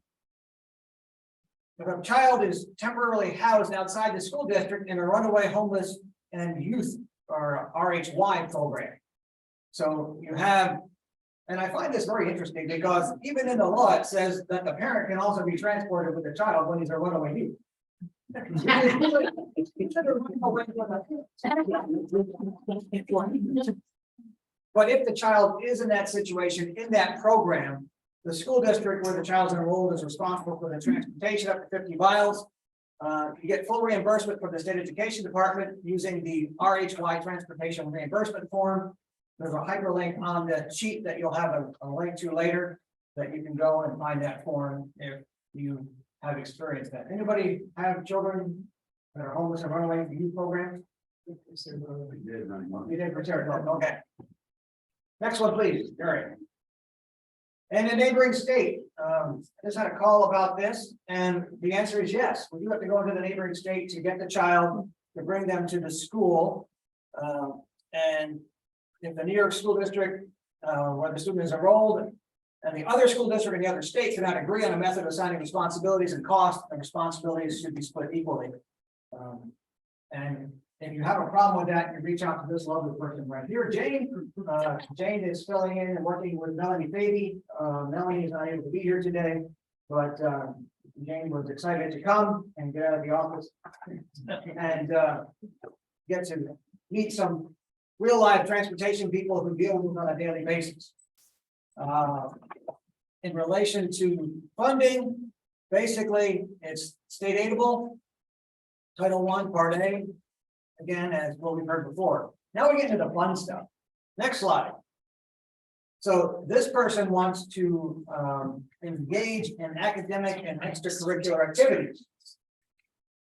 If a child is temporarily housed outside the school district in a runaway homeless and youth or RHY program. So you have, and I find this very interesting because even in the law, it says that the parent can also be transported with the child when he's a runaway youth. But if the child is in that situation, in that program, the school district where the child's enrolled is responsible for the transportation up to 50 miles. You get full reimbursement from the state education department using the RHY transportation reimbursement form. There's a hyperlink on the sheet that you'll have a link to later that you can go and find that form if you have experienced that. Anybody have children that are homeless and runaway in the youth program? You did for sure. Okay. Next one, please, Gary. And a neighboring state, I just had a call about this, and the answer is yes. We do have to go into the neighboring state to get the child to bring them to the school. And if the New York school district, where the student is enrolled, and the other school district and the other state cannot agree on a method of assigning responsibilities and costs, the responsibilities should be split equally. And if you have a problem with that, you reach out to this lovely person right here, Jane. Jane is filling in and working with Melanie Beatty. Melanie is not able to be here today, but Jane was excited to come and get out of the office and get to meet some real live transportation people who deal with them on a daily basis. In relation to funding, basically it's state aidable, Title I, Part A, again, as what we've heard before. Now we get into the fun stuff. Next slide. So this person wants to engage in academic and extracurricular activities.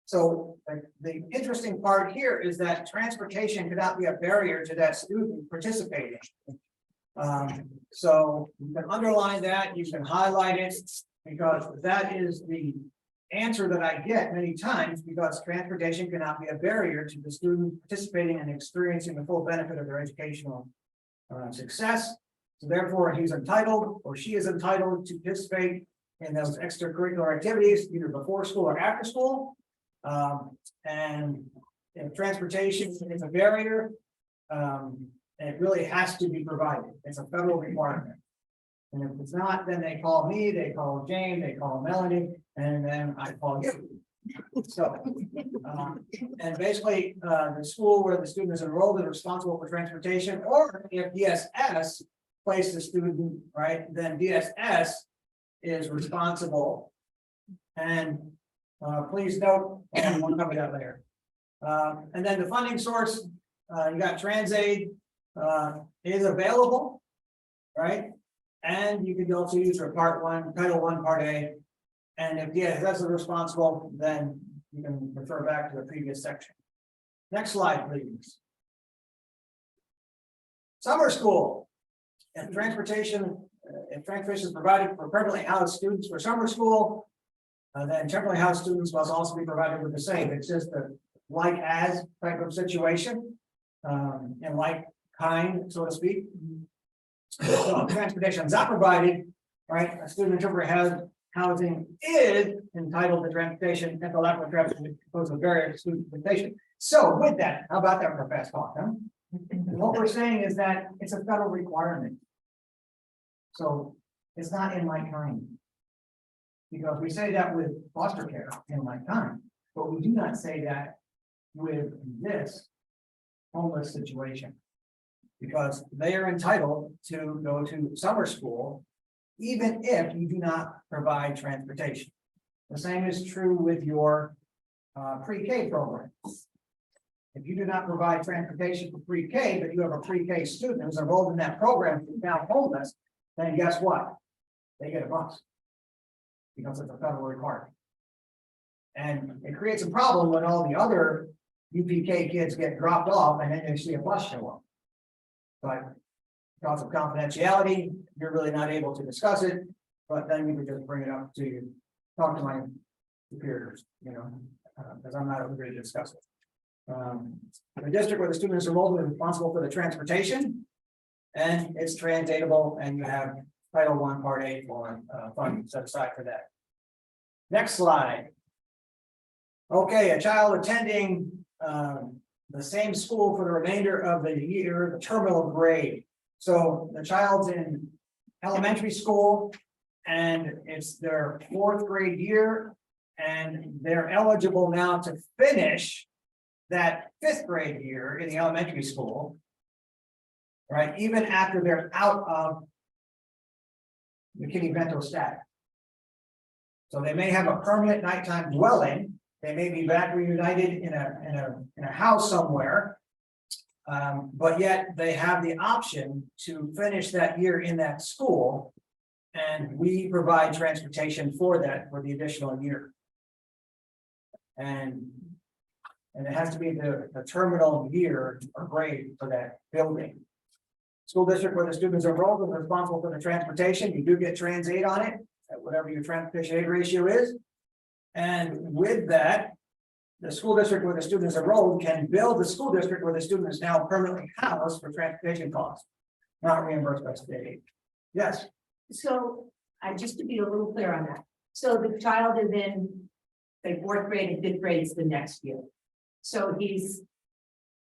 So the interesting part here is that transportation cannot be a barrier to that student participating. So you can underline that, you can highlight it, because that is the answer that I get many times, because transportation cannot be a barrier to the student participating and experiencing the full benefit of their educational success. So therefore, he's entitled or she is entitled to participate in those extracurricular activities, either before school or after school. And if transportation is a barrier, it really has to be provided. It's a federal requirement. And if it's not, then they call me, they call Jane, they call Melanie, and then I call you. So, and basically, the school where the student is enrolled is responsible for transportation, or if DSS placed the student, right, then DSS is responsible. And please note, and we'll cover that later. And then the funding source, you got TransAid is available, right? And you can also use your Part 1, Title I, Part A. And if DSS is responsible, then you can refer back to the previous section. Next slide, please. Summer school. And transportation, if transportation is provided for permanently housed students for summer school, then temporarily housed students must also be provided with the same. It's just the like as type of situation. And like kind, so to speak. So if transportation is not provided, right, a student interpreter has housing is entitled to transportation at the level of transportation proposed with various student transportation. So with that, how about that for fast talk, huh? What we're saying is that it's a federal requirement. So it's not in like kind. Because we say that with foster care in like kind, but we do not say that with this homeless situation. Because they are entitled to go to summer school, even if you do not provide transportation. The same is true with your pre-K program. If you do not provide transportation for pre-K, but you have a pre-K student who's enrolled in that program who's now homeless, then guess what? They get a bus. Because it's a federal requirement. And it creates a problem when all the other UPK kids get dropped off and then you see a bus show up. But because of confidentiality, you're really not able to discuss it, but then you could just bring it up to talk to my superiors, you know, because I'm not ready to discuss it. The district where the student is enrolled is responsible for the transportation, and it's translatable, and you have Title I, Part 8 for funding set aside for that. Next slide. Okay, a child attending the same school for the remainder of the year, the terminal grade. So the child's in elementary school and it's their 4th grade year, and they're eligible now to finish that 5th grade year in the elementary school. Right, even after they're out of McKinney Vento status. So they may have a permanent nighttime dwelling. They may be back reunited in a house somewhere. But yet they have the option to finish that year in that school. And we provide transportation for that for the additional year. And it has to be the terminal year or grade for that building. School district where the students are enrolled is responsible for the transportation. You do get trans aid on it, at whatever your transportation aid ratio is. And with that, the school district where the student is enrolled can bill the school district where the student is now permanently housed for transportation costs, not reimbursed by state aid. Yes. So, just to be a little clear on that, so the child is in, say, 4th grade and 5th grade is the next year. So he's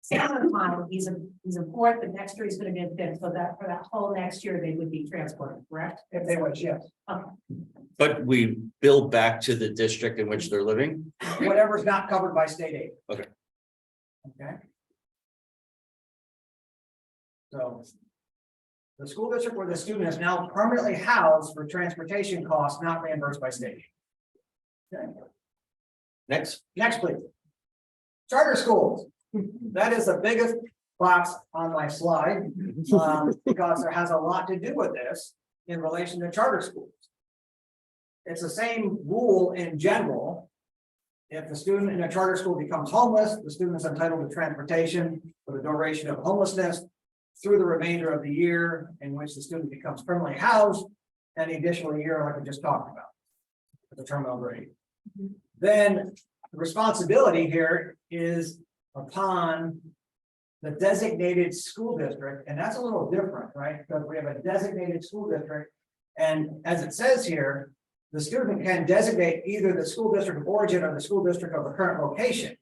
summertime, he's a 4th, the next year he's gonna be in 5th, so that for that whole next year, they would be transported, correct? If they wish, yes. Okay. But we bill back to the district in which they're living. Whatever's not covered by state aid. Okay. Okay. So. The school district where the student is now permanently housed for transportation costs not reimbursed by state aid. Okay. Next, please. Charter schools. That is the biggest box on my slide, because there has a lot to do with this in relation to charter schools. It's the same rule in general. If the student in a charter school becomes homeless, the student is entitled to transportation for the duration of homelessness through the remainder of the year in which the student becomes permanently housed, and the additional year like we just talked about, the terminal grade. Then the responsibility here is upon the designated school district, and that's a little different, right? Because we have a designated school district, and as it says here, the student can designate either the school district of origin or the school district of the current location.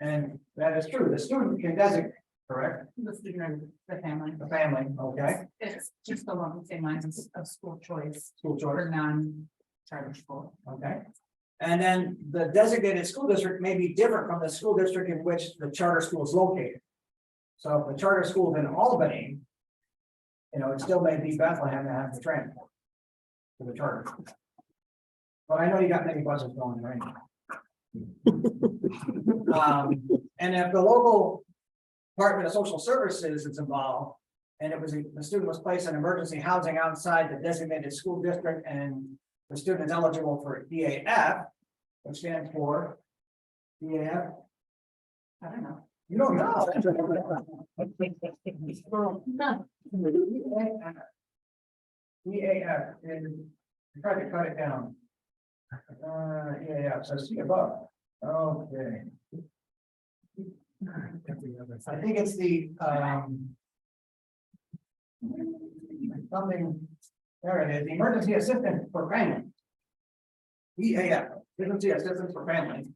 And that is true, the student can designate, correct? The student, the family. The family, okay, It's just along the same lines of school choice school choice, for non-charter school. okay. And then the designated school district may be different from the school district in which the charter school is located. So if the charter school is in Albany, you know, it still may be Bethlehem to have the transport for the charter. But I know you got many buses going right now. And if the local Department of Social Services is involved, and it was the student was placed in emergency housing outside the designated school district, and the student is eligible for EAF, which stands for EAF. I don't know. You don't know. EAF is, try to cut it down. EAF, so see above. Okay. I think it's the, something, there it is, the emergency assistance for family. EAF, emergency assistance for family.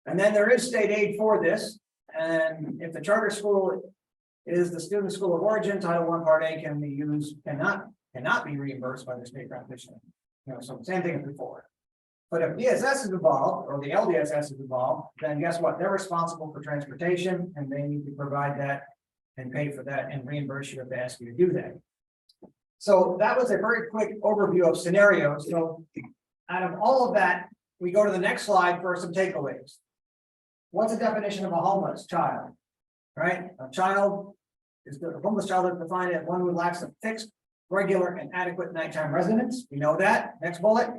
And then there is state aid for this, and if the charter school is the student school of origin, Title I Part A can be used, cannot be reimbursed by the state practitioner. You know, so same thing as before. But if DSS is involved, or the LDSS is involved, then guess what? They're responsible for transportation, and they need to provide that and pay for that and reimburse you if they ask you to do that. So that was a very quick overview of scenarios. So out of all of that, we go to the next slide for some takeaways. What's the definition of a homeless child? Right? A child is the homeless child is defined as one who lacks a fixed, regular, and adequate nighttime residence. We know that. Next bullet.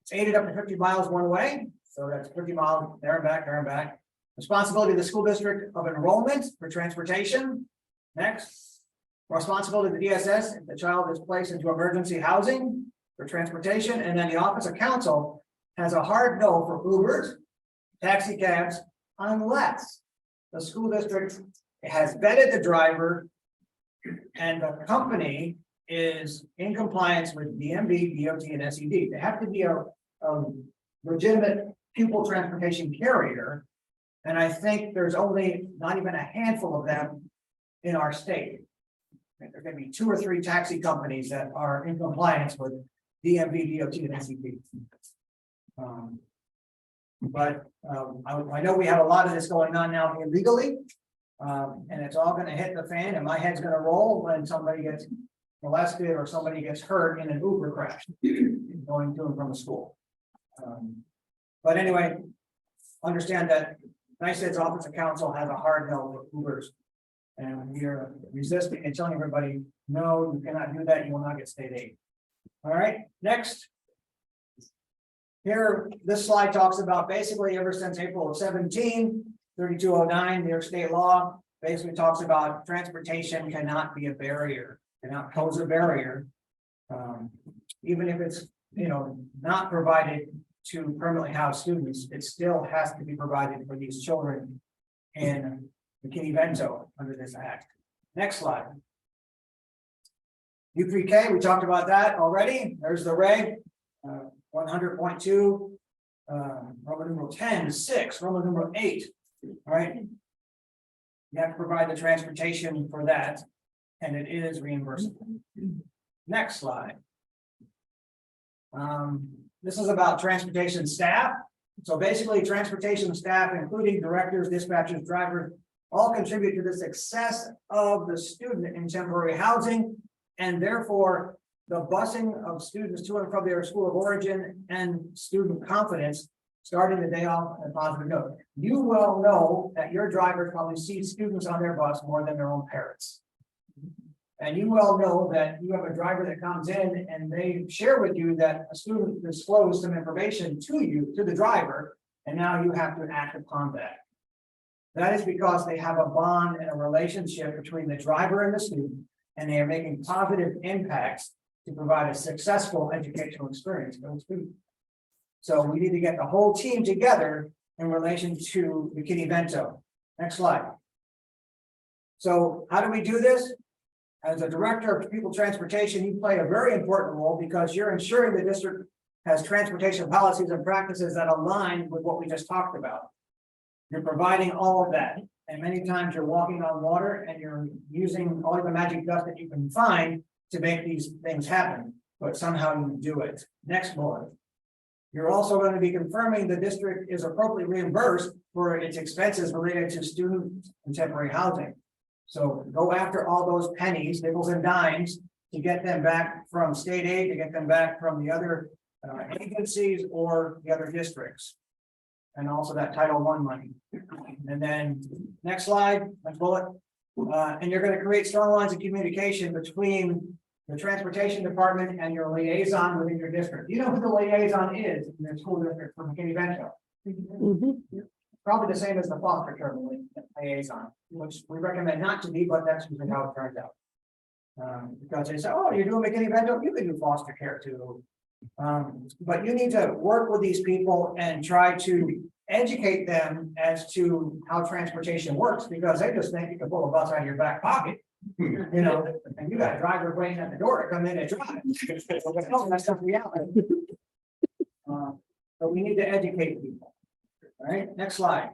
It's aided up to 50 miles one way. So that's 50 miles there and back, there and back. Responsibility of the school district of enrollment for transportation. Next. Responsibility of the DSS if the child is placed into emergency housing for transportation. And then the Office of Counsel has a hard no for Ubers, taxi cabs, unless the school district has vetted the driver and the company is in compliance with DMV, DOT, and SED. They have to be a legitimate pupil transportation carrier. And I think there's only not even a handful of them in our state. There are going to be 2 or 3 taxi companies that are in compliance with DMV, DOT, and SED. I know we have a lot of this going on now illegally. And it's all going to hit the fan, and my head's going to roll when somebody gets molested or somebody gets hurt in an Uber crash going to and from the school. But anyway, understand that NYSED's Office of Counsel has a hard no for Ubers. And we are resisting and telling everybody, no, you cannot do that. You will not get state aid. All right, next. Here, this slide talks about basically ever since April of 17, 3209, New York state law, basically talks about transportation cannot be a barrier, cannot pose a barrier. Even if it's, not provided to permanently housed students, it still has to be provided for these children in McKinney Vento under this act. Next slide. U3K, we talked about that already. There's the reg 100.2, Roman numeral 10, 6, Roman numeral 8. All right. You have to provide the transportation for that, and it is reimbursable. Next slide. This is about transportation staff. So basically, transportation staff, including directors, dispatchers, drivers, all contribute to the success of the student in temporary housing, and therefore the busing of students to and from their school of origin and student confidence, starting the day off on a positive note. You will know that your drivers probably see students on their bus more than their own parents. And you well know that you have a driver that comes in and they share with you that a student disclosed some information to you, to the driver, and now you have to act upon that. That is because they have a bond and a relationship between the driver and the student, and they are making positive impacts to provide a successful educational experience for the student. So we need to get the whole team together in relation to McKinney Vento. Next slide. So how do we do this? As a director of pupil transportation, you play a very important role because you're ensuring the district has transportation policies and practices that align with what we just talked about. You're providing all of that. And many times you're walking on water and you're using all of the magic dust that you can find to make these things happen, but somehow you do it. Next bullet. You're also going to be confirming the district is appropriately reimbursed for its expenses related to student and temporary housing. So go after all those pennies, nickels and dimes to get them back from state aid, to get them back from the other agencies or the other districts. And also that Title I money. And then next slide, next bullet. And you're going to create strong lines of communication between the transportation department and your liaison within your district. You know who the liaison is in your school district for McKinney Vento. Probably the same as the foster care liaison, which we recommend not to be, but that's usually how it turns out. Because they say, oh, you're doing McKinney Vento, you can do foster care too. But you need to work with these people and try to educate them as to how transportation works, because they just think you can pull a bus out of your back pocket. You know, and you got drivers waiting at the door to come in and drive. No, that's not reality. But we need to educate people. All right, next slide.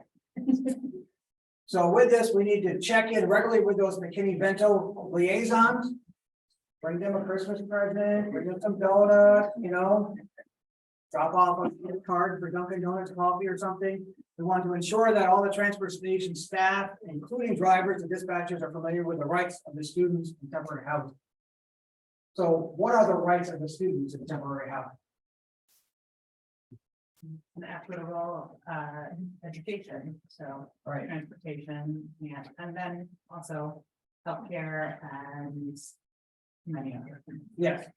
So with this, we need to check in regularly with those McKinney Vento liaisons. Bring them a Christmas present, bring them some donuts, you know. Drop off a gift card for Dunkin' Donuts coffee or something. We want to ensure that all the transfer station staff, including drivers and dispatchers, are familiar with the rights of the students in temporary housing. So what are the rights of the students in temporary housing? An equitable education, so Right. transportation, yeah, and then also healthcare and many other things. Yes.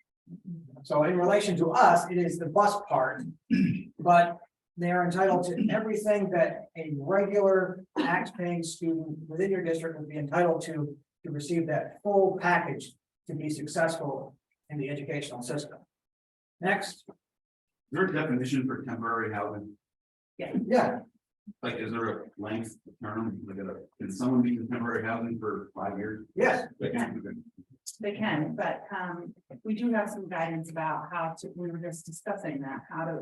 So in relation to us, it is the bus part, but they are entitled to everything that a regular tax-paying student within your district would be entitled to receive that full package to be successful in the educational system. Next, Is there a definition for temporary housing? yeah, Like, is there a length term? Can someone be in temporary housing for 5 years? yes, They can, but we do have some guidance about how to, we were just discussing that, how to,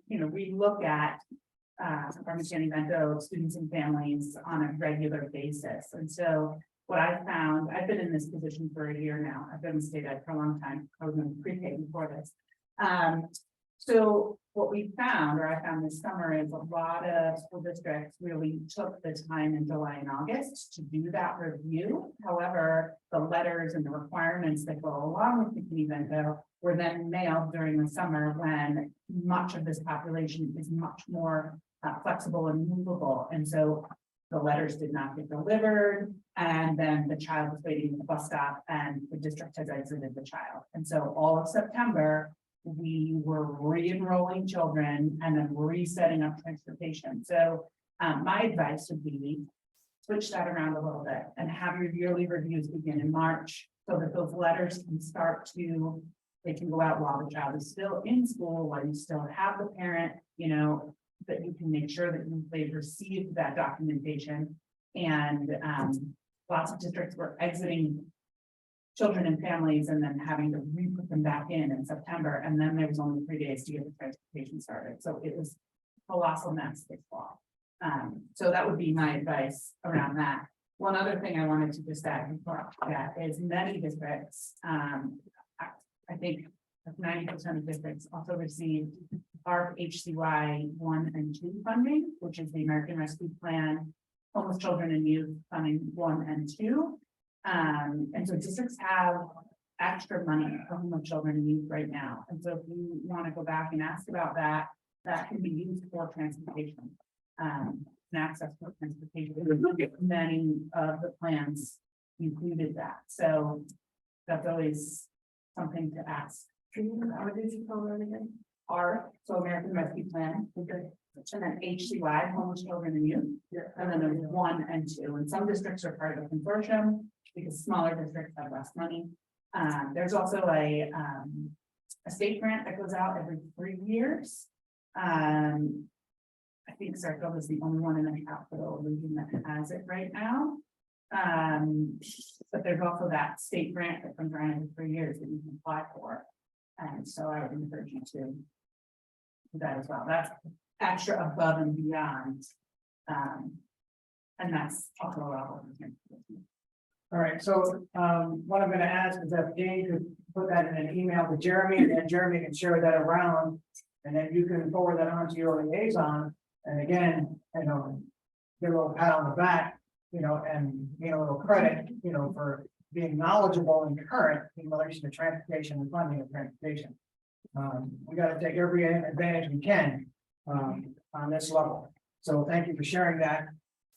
we look at our McKinney Vento students and families on a regular basis. And so what I found, I've been in this position for a year now. I've been in state ed for a long time. I was in pre-K before this. So what we found, or I found this summer, is a lot of school districts really took the time in July and August to do that review. However, the letters and the requirements that go along with McKinney Vento were then mailed during the summer, when much of this population is much more flexible and movable. And so the letters did not get delivered, and then the child was waiting at the bus stop and the district has exited the child. And so all of September, we were re-enrolling children and then resetting up transportation. So my advice would be switch that around a little bit and have your yearly reviews begin in March, so that those letters can start to, they can go out while the child is still in school, while you still have the parent, that you can make sure that they've received that documentation. And lots of districts were exiting children and families and then having to re-put them back in September. And then there was only 3 days to get the transportation started. So it was a colossal mess this fall. So that would be my advice around that. One other thing I wanted to just add before that is many districts, I think 90% of districts also received our HCY 1 and 2 funding, which is the American Rescue Plan, Homeless Children and Youth funding 1 and 2. And so districts have extra money for homeless children and youth right now. And so if you want to go back and ask about that, that can be used for transportation. And access for transportation. Many of the plans included that. So that's always something to ask. What did you call that again? So American Rescue Plan. Okay. And then HCY, Homeless Children and Youth. And then there's 1 and 2. And some districts are part of the consortium because smaller districts have less money. There's also a state grant that goes out every 3 years. I think Sarko is the only one in the capital region that has it right now. But there's also that state grant that comes around every 3 years that you can apply for. And so I would encourage you to do that as well. That's extra above and beyond. And that's also a level. all right, so what I'm gonna ask is that Jane could put that in an email to Jeremy, and then Jeremy can share that around. And then you can forward that on to your liaison, and again, give a little pat on the back, and gain a little credit, for being knowledgeable and current in relation to transportation and funding of transportation. We gotta take every advantage we can on this level. So thank you for sharing that.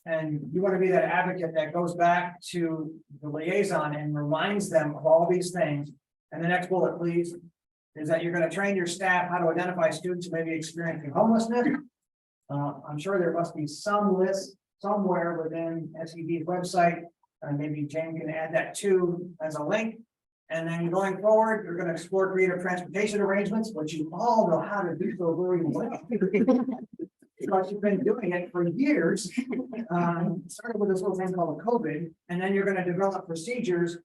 And you want to be that advocate that goes back to the liaison and reminds them of all these things. And the next bullet, please, is that you're going to train your staff how to identify students who may be experiencing homelessness. I'm sure there must be some list somewhere within SEB's website, and maybe Jane can add that too as a link. And then going forward, you're going to explore creative transportation arrangements, which you all know how to do so very well. because you've been doing it for years. Started with this little thing called COVID, and then you're gonna develop procedures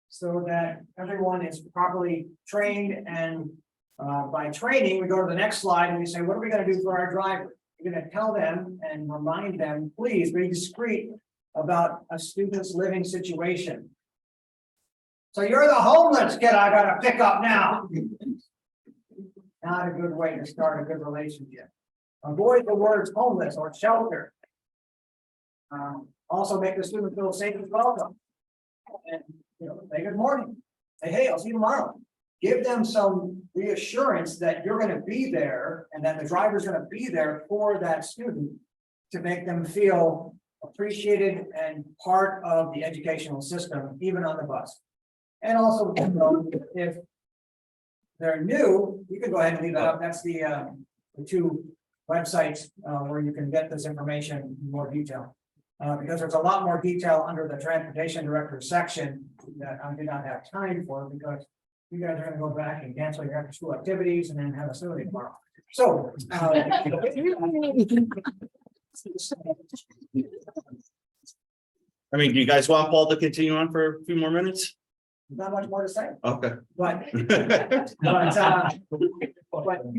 so that everyone is properly trained and by training, we go to the next slide and we say, what are we gonna do for our driver? You're gonna tell them and remind them, please be discreet about a student's living situation. So you're the homeless kid I gotta pick up now. Not a good way to start a good relationship. Avoid the words homeless or shelter. Also make the student feel safe and welcome. And, say good morning. Say, hey, I'll see you tomorrow. Give them some reassurance that you're gonna be there and that the driver's gonna be there for that student to make them feel appreciated and part of the educational system, even on the bus. And also, if they're new, you can go ahead and leave that up. That's the two websites where you can get this information in more detail. Because there's a lot more detail under the transportation director section that I did not have time for, because you guys are gonna go back and cancel your after school activities and then have a snow day tomorrow. So. I mean, do you guys want Paul to continue on for a few more minutes? Not much more to say, Okay. but you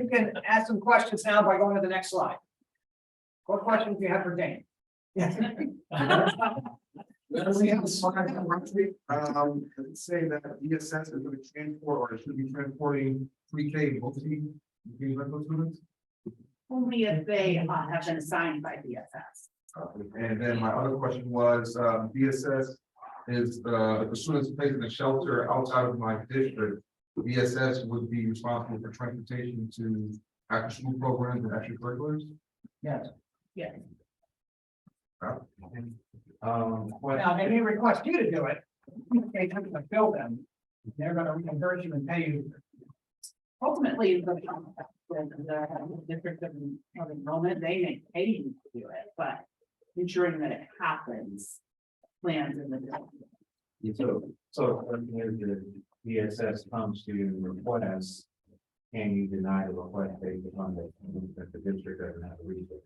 can ask some questions now by going to the next slide. What questions do you have for Dane? Yes. Let's say that ESS is going to transport, or it should be transporting pre-K, mostly McKinney Vento students. Only if they have been assigned by DSS. And then my other question was, DSS is the students placed in the shelter outside of my district. DSS would be responsible for transportation to after school programs and extracurriculars. Yes. Yes. Now, they may request you to do it. They have to fill them. They're gonna reimburse you and pay you. Ultimately, the district of enrollment, they may pay you to do it, but ensuring that it happens. Plans in the. So when the DSS comes to request, can you deny the request based upon that the district doesn't have a reason?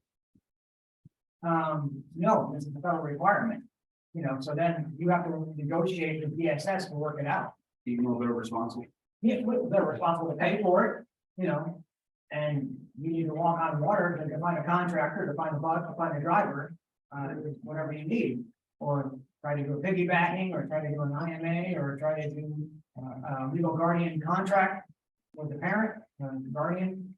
No, this is a federal requirement. So then you have to negotiate with DSS to work it out. Even though they're responsible. Yeah, they're responsible to pay for it, and you need to walk on water to find a contractor, to find a bus, to find a driver, whatever you need. Or try to do a piggybacking, or try to do an IMA, or try to do a legal guardian contract with the parent, guardian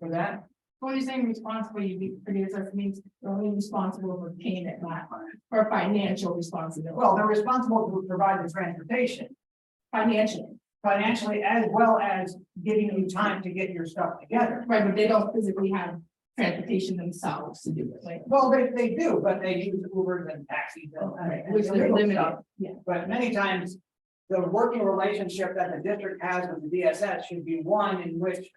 for that. When you're saying responsible, you be producers means you're only responsible for paying it, not for financial responsibility. Well, they're responsible to provide the transportation. Financially, as well as giving you time to get your stuff together. Right, but they don't physically have transportation themselves to do it, right? Well, they do, but they use Ubers and taxis. Which they're limited, yeah. But many times, the working relationship that the district has with the DSS should be one in which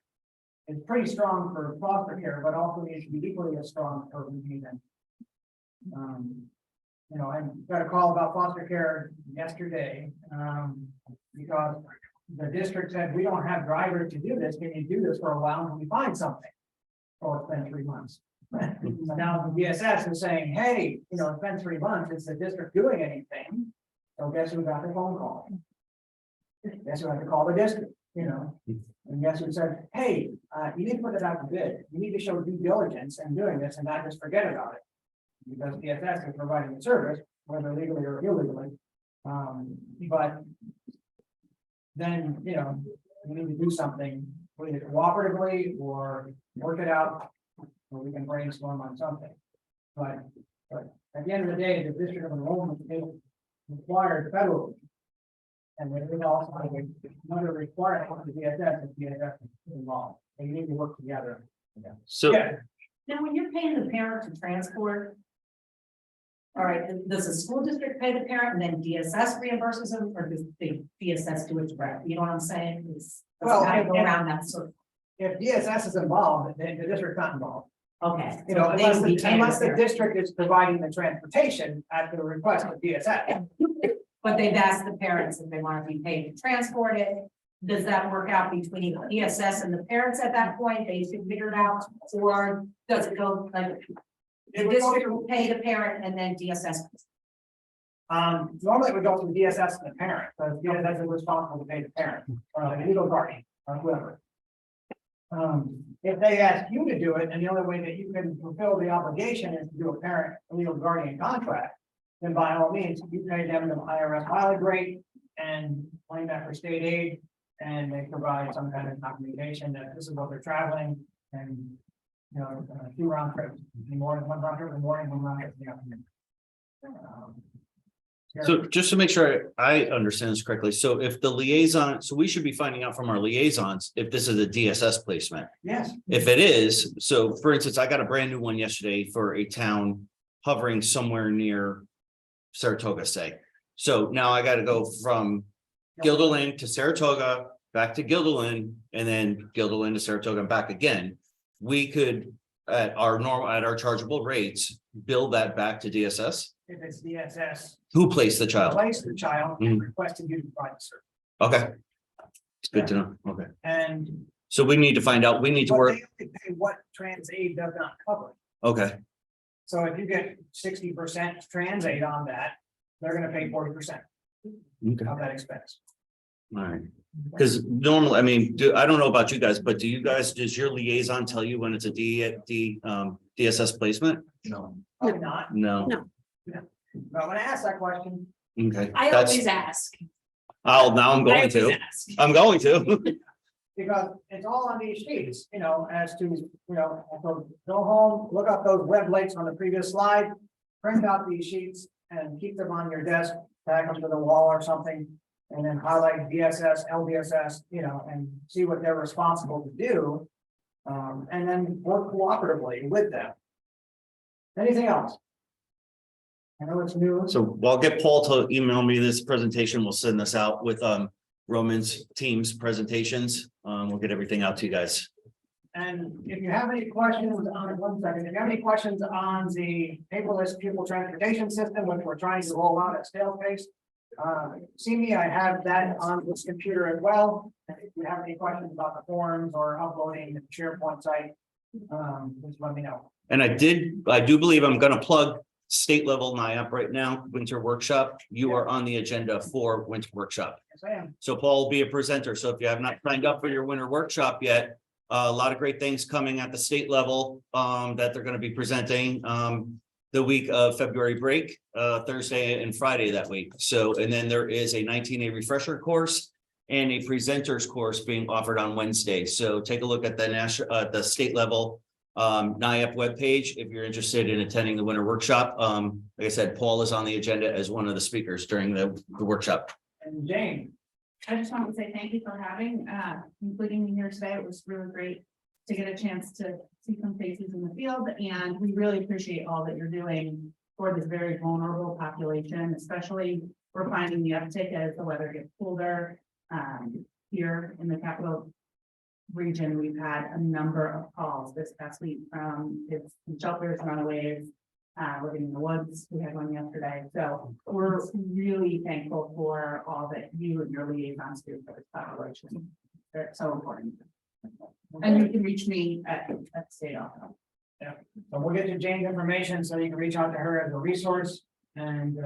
is pretty strong for foster care, but also needs to be equally as strong for even. I got a call about foster care yesterday, because the district said, we don't have drivers to do this. Can you do this for a while until we find something? Oh, it's been 3 months. Now the DSS is saying, hey, it's been 3 months. Is the district doing anything? So guess who got the phone call? Guess who had to call the district, And guess who said, hey, you need to put it out to bid. You need to show due diligence in doing this and not just forget about it. Because DSS is providing the service, whether legally or illegally. But then, you need to do something, either cooperatively or work it out, or we can brainstorm on something. But at the end of the day, the district of enrollment is required federally. And there is also another requirement for the DSS if DSS is involved. They need to work together. So. Yeah. Now, when you're paying the parent to transport. All right, does the school district pay the parent and then DSS reimburses them, or does the DSS do it direct? You know what I'm saying? Well, I go around that sort of. If DSS is involved, then the district's not involved. Okay. Unless the district is providing the transportation at the request of DSS. But they've asked the parents if they want to be paid to transport it, does that work out between DSS and the parents at that point? They should figure it out, or does it go like the district will pay the parent and then DSS? Normally it would go from DSS to the parent, but DSS is responsible to pay the parent, or like a legal guardian, or whoever. If they ask you to do it, and the only way that you can fulfill the obligation is to do a parent legal guardian contract, then by all means, you pay them the IRS mileage rate and claim that for state aid, and they provide some kind of documentation that this is what they're traveling, and, you know, 2 round trips, more than 1 round trip in the morning, 1 round trip in the afternoon. So just to make sure I understand this correctly, so if the liaison, so we should be finding out from our liaisons if this is a DSS placement. Yes. If it is, so for instance, I got a brand new one yesterday for a town hovering somewhere near Saratoga, say. So now I gotta go from Guilderland to Saratoga, back to Guilderland, and then Guilderland to Saratoga and back again. We could, at our normal, at our chargeable rates, bill that back to DSS. If it's DSS, Who placed the child? place the child and requesting you to provide the service. Okay. It's good to know. Okay. And So we need to find out, we need to but work, they only pay what trans aid does not cover. okay, So if you get 60% trans aid on that, they're gonna pay 40% okay, of that expense. all right. Because normally, I mean, I don't know about you guys, but does your liaison tell you when it's a DSS placement? No. Probably not, No. No. but when I ask that question, Okay. I That's- always ask. Now I'm I going always to, ask. I'm going to. because it's all on these sheets, you know, as to, you know, so go home, look up those web links on the previous slide, print out these sheets and keep them on your desk, tag them to the wall or something. And then highlight DSS, LDSS, you know, and see what they're responsible to do. And then work cooperatively with them. Anything else? I know it's new. So I'll get Paul to email me this presentation. We'll send this out with Roman's team's presentations. We'll get everything out to you guys. And if you have any questions on, 1 second, if you have any questions on the paperless pupil transportation system, which we're trying to roll out at scale pace. See me, I have that on this computer as well. And if you have any questions about the forms or uploading the SharePoint site, just let me know. And I do believe I'm gonna plug state level NIAP right now, winter workshop. You are on the agenda for winter workshop. Yes, I am. So Paul will be a presenter. So if you have not signed up for your winter workshop yet, a lot of great things coming at the state level that they're gonna be presenting. The week of February break, Thursday and Friday that week. So, and then there is a 19A refresher course and a presenters course being offered on Wednesday. So take a look at the state level NIAP webpage if you're interested in attending the winter workshop. Like I said, Paul is on the agenda as one of the speakers during the workshop. And Jane, I just want to say thank you for including me here today. It was really great to get a chance to see some faces in the field, and we really appreciate all that you're doing for this very vulnerable population, especially we're finding the uptick as the weather gets colder. Here in the capital region, we've had a number of calls this past week from kids in shelters, runaways, living in the woods. We had one yesterday. So we're really thankful for all that you and your liaisons do for this population. They're so important. And you can reach me at state office. so we'll get you Jane's information so you can reach out to her as a resource and,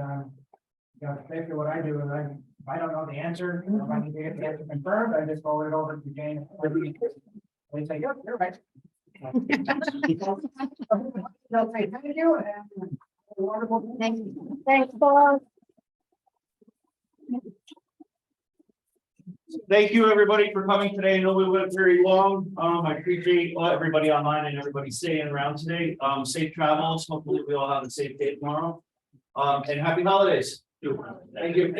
basically what I do is if I don't know the answer, if I need to get the answer confirmed, I just forward it over to Jane. They say, yep, you're right. They'll say, thank you. And wonderful. Thank you. Thanks, Paul. Thank you, everybody, for coming today. I know we went very long. I appreciate everybody online and everybody staying around today. Safe travels. Hopefully we all have a safe day tomorrow. And happy holidays. Thank you.